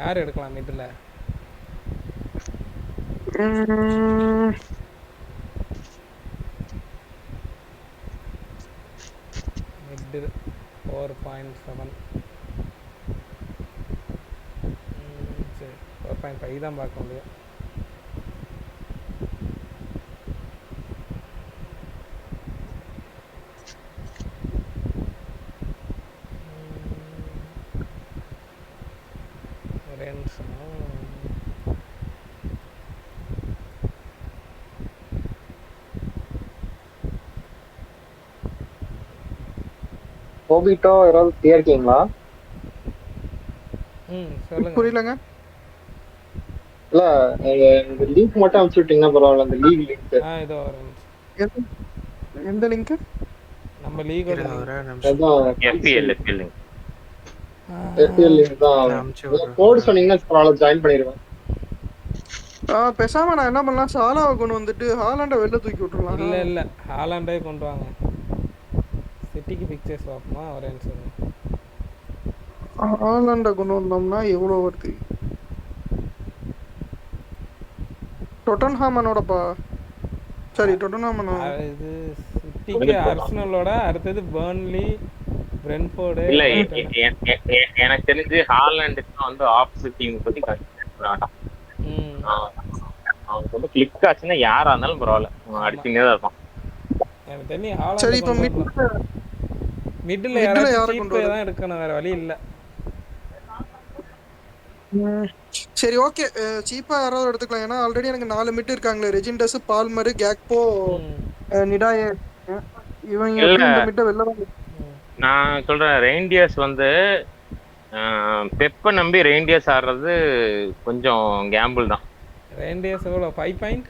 யார் எடுக்கலாம் இதுல? ம், மிட் 4.7. சரி 4.5 தான் பார்க்க முடியும். ஒரே நிமிஷம். ஓபிட்டோ யாராவது ஃப்ரீயா இருக்கீங்களா? சொல்லுங்க. புரியலங்க. இல்ல இந்த லிங்க் மட்டும் அனுப்பிச்சு விட்டீங்கன்னா பரவாயில்ல, அந்த லீக் லிங்க். இதோ ஒரு நிமிஷம். எந்த லிங்க்? நம்ம லீகோட இருங்க, லிங்க். ஒரே நிமிஷம். அதான் FPL FPL லிங்க் தான். நான் அனுப்பிச்சு விடுறேன். கோட் சொன்னீங்கன்னா பரவாயில்ல, ஜாயின் பண்ணிடுவேன். பேசாம நான் என்ன பண்ணலாம், சாலாவை கொண்டு வந்துட்டு ஹாலாண்டை வெளில தூக்கி விட்டுறலாம். இல்ல ஹாலாண்டே கொண்டு வாங்க. சிட்டிக்கு பிக்சர்ஸ் பார்ப்போமா? ஒரே நிமிஷம். ஹாலாண்டை கொண்டு வந்தோம்னா எவ்வளவு வருது? டொட்டன்ஹாமனோடப்பா. சரி டொட்டன்ஹாமனோட இது சிட்டிக்கு அர்சனலோட அடுத்தது பர்ன்லி, பிரென்ஃபோர்டு. இல்ல எனக்கு தெரிஞ்சு ஹாலண்டுக்கு வந்து ஆப்போசிட் டீம் பத்தி வேண்டாம். அவனுக்கு வந்து கிளிக் ஆச்சுன்னா யாரா இருந்தாலும் பரவாயில்ல, அடிச்சுட்டே தான் இருப்பான். எனக்கு தெரிஞ்சு சரி ஹாலாண்ட் இப்ப மிடில் யாரை யாராச்சும் கொண்டு சீப்பே தான் எடுக்கணும், வேற வழி இல்ல. சரி ஓகே, சீப்பா யாராவது எடுத்துக்கலாம். ஏன்னா ஆல்ரெடி எனக்கு 4 மிட் இருக்காங்களே, ரெஜிண்டஸ், பால்மர், கேக்போ, நிடாயே. இவங்க எப்படி இந்த மிட்டை வெளில தான். நான் சொல்றேன், ரெயின்டியர்ஸ் வந்து பெப்பை நம்பி ரெயின்டியர்ஸ் ஆடுறது கொஞ்சம் கேம்பிள் தான். ரெயின்டியர்ஸ் எவ்வளோ? 5 பாயிண்ட்.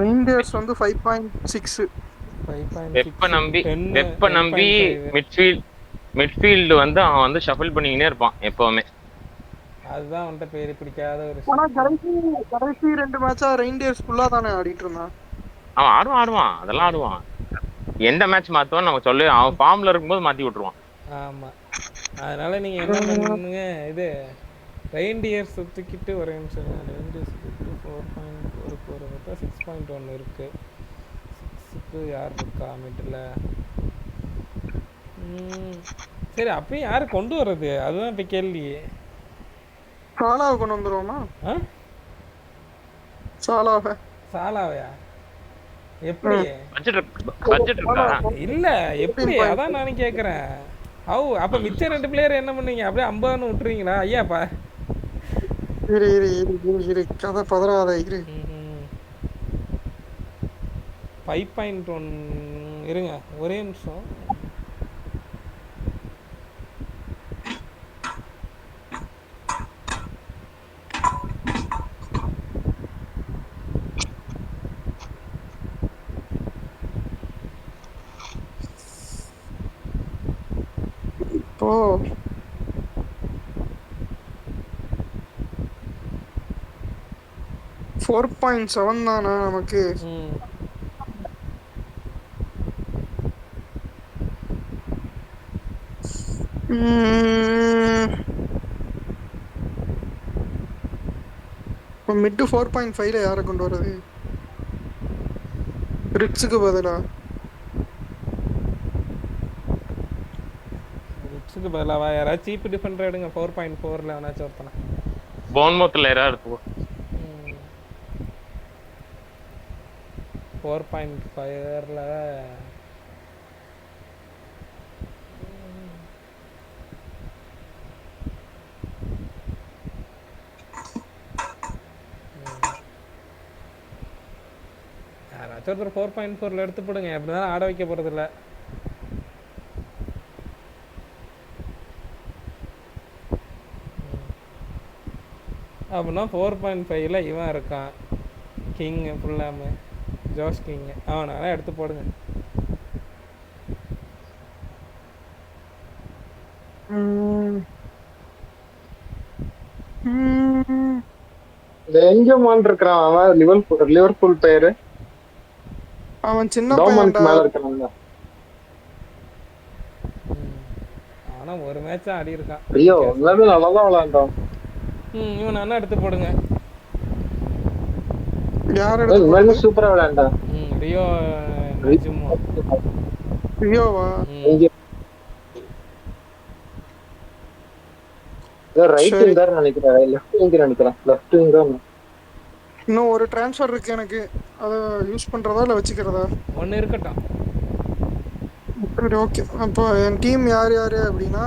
ரெயின்டியர்ஸ் வந்து 5.6. வெப்ப நம்பி மிட்ஃபீல்டு வந்து அவன் வந்து ஷஃபிள் பண்ணிக்கினே இருப்பான் எப்பவுமே. அதுதான் அவன்கிட்ட பேரு பிடிக்காத ஒரு. ஆனா கடைசி 2 மேட்சா ரெயின்டியர்ஸ் ஃபுல்லா தானே ஆடிட்டு இருந்தான். அவன் ஆடுவான் அதெல்லாம் ஆடுவான். எந்த மேட்ச் மாத்துவான்னு நம்ம சொல்லி அவன் ஃபார்ம்ல இருக்கும்போது மாத்தி விட்டுருவான். ஆமா, அதனால நீங்க என்ன பண்ணுங்க, இது ரெயின்டியர்ஸ் தூக்கிட்டு ஒரு நிமிஷம். ரெயின்டியர்ஸ் 4.44 பார்த்தா 6.1 இருக்கு. 6க்கு யார் இருக்கா மிடில்? சரி, அப்பயும் யாரு கொண்டு வர்றது? அதுதான் இப்ப கேள்வி. சாலாவை கொண்டு வந்துருவோமா? சாலாவையா? எப்படி? பட்ஜெட் இருக்கா? இல்ல எப்படி, அதான் நானும் கேக்குறேன். ஹவ் அப்ப மிச்ச 2 பிளேயர் என்ன பண்ணுவீங்க? அப்படியே 50 விட்டுருவீங்களா? ஐயாப்பா இரு கதை பதறாத இரு. 5.1 இருங்க ஒரே நிமிஷம். இப்போ 4.7 தானே நமக்கு. மிட் 4.5ல யாரை கொண்டு வர்றது? ரிட்ஸுக்கு பதிலா ரிட்ஸுக்கு பதிலாவா யாராவது சீப் டிஃபெண்டர் எடுங்க. 4.4ல வேணாச்சும் ஒருத்தனை. போன்மவுத்ல யாராவது எடுத்துக்கோ. 4.5ல யாராச்சும் ஒருத்தர் 4.4ல எடுத்து போடுங்க. எப்படிதான் ஆட வைக்க போறது இல்லை. அப்படின்னா 4.5ல இவன் இருக்கான், கிங் ஃபுல்லாமே, ஜோஷ் கிங். அவனால எடுத்து போடுங்க. எங்கமான் இருக்கிறான் அவன், லிவர்பூல் பேரு. அவன் சின்ன பையன் மேல இருக்கான். ஆனா ஒரு மேட்ச் ஆடி இருக்கான். ஐயோ எல்லாமே நல்லா தான் விளையாண்டான். இவன் அண்ணா எடுத்து போடுங்க. யார் எடுத்து இவன் போடுறது? சூப்பரா விளையாண்டா. ரியோ நஜுமோ. ரியோவா? ரைட் சரி. விங் தான் நினைக்கிறேன், லெஃப்ட் விங் நினைக்கிறேன், லெஃப்ட் விங் தான். இன்னும் ஒரு ட்ரான்ஸ்ஃபர் இருக்கு எனக்கு. அதை யூஸ் பண்றதா இல்லை வச்சுக்கிறதா? ஒன்று இருக்கட்டும். சரி ஓகே. அப்போ என் டீம் யார் யார் அப்படின்னா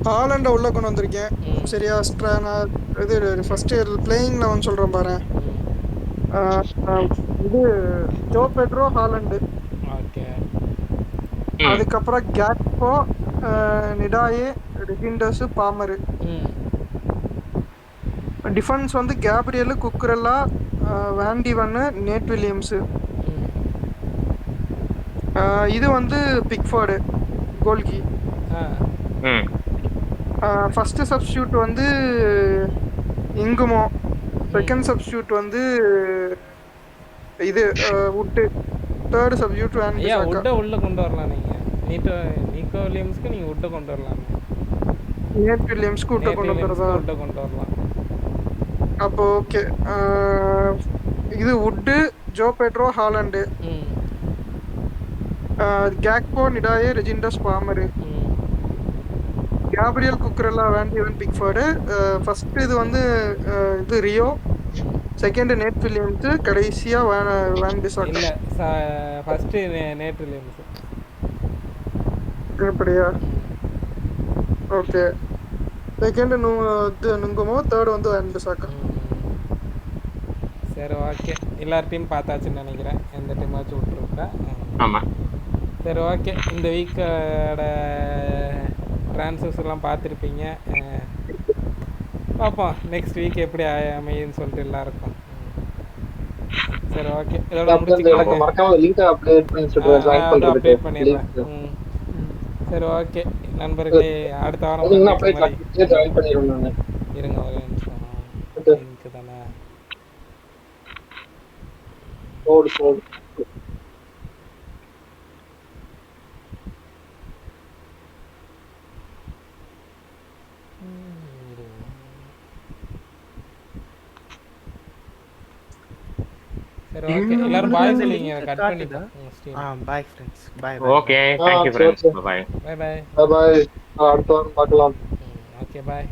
ஹாலண்டை உள்ள கொண்டு வந்திருக்கேன். சரியா? நான் இது ஃபர்ஸ்ட் பிளேயிங் 11 சொல்றேன் பாரு. இது ஜோ பெட்ரோ, ஹாலண்டு. ஓகே. அதுக்கப்புறம் Gakpo, Ndiaye, Reijnders, Palmer. Defence வந்து கேப்ரியல், குக்குரெல்லா, வேண்டிவன்னு, நேட் வில்லியம்ஸ். இது வந்து பிக்ஃபோர்டு கோல்கி. ஃபர்ஸ்ட் சப்ஸ்டியூட் வந்து இங்குமோ. செகண்ட் சப்ஸ்டியூட் வந்து இது வுட். தேர்ட் சப்ஸ்டியூட் வுட்டை உள்ள கொண்டு வரலாம் நீங்க. நீக்கோ வில்லியம்ஸ்க்கு நீங்க வுட்டை கொண்டு வரலாம். நேட் வில்லியம்ஸ்க்கு வுட்டை கொண்டு வரதா? வுட்டை கொண்டு வரலாம். அப்போ ஓகே. இது Wood, Joao Pedro, Haaland, Gakpo, Ndiaye, Reijnders, Palmer, Gabriel, Cucurella, Van de Ven, Pickford. First இது வந்து இது ரியோ, செகண்ட் நேட் வில்லியம்ஸ், கடைசியா வேன் பிசாக். இல்ல ஃபர்ஸ்ட் நேட் வில்லியம்ஸ். அப்படியா? ஓகே. செகண்ட் நுங்குமோ, தேர்ட் வந்து வேன் பிசாக். சரி ஓகே. எல்லா டீம் பார்த்தாச்சுன்னு நினைக்கிறேன். எந்த டீமாச்சும் விட்டுருப்பேன். ஆமா. சரி ஓகே. இந்த வீக்கோட ட்ரான்ஸ்ஃபர்ஸ் எல்லாம் பார்த்துருப்பீங்க. பார்ப்போம் நெக்ஸ்ட் வீக் எப்படி அமையுதுன்னு சொல்லிட்டு எல்லாருக்கும். சரி ஓகே. இதோட முடிச்சுக்கலாம். மறக்காம லிங்க் அப்டேட் பண்ணி சொல்றேன், ஜாயின் பண்றதுக்கு. அப்டேட் பண்ணிடுறேன். சரி ஓகே நண்பர்களே, அடுத்த வாரம் ஜாயின் பண்ணிடுறேன் நான். இருங்க ஒரு நிமிஷம். லிங்க் தானே போடு. சரி ஓகே. எல்லாரும் பாய் சொல்லுங்க. கட் பண்ணிடலாம். Bye friends. Bye. Okay, thank you friends. Bye bye. Bye bye. Bye bye. அடுத்த வாரம் பார்க்கலாம். ஓகே பாய்.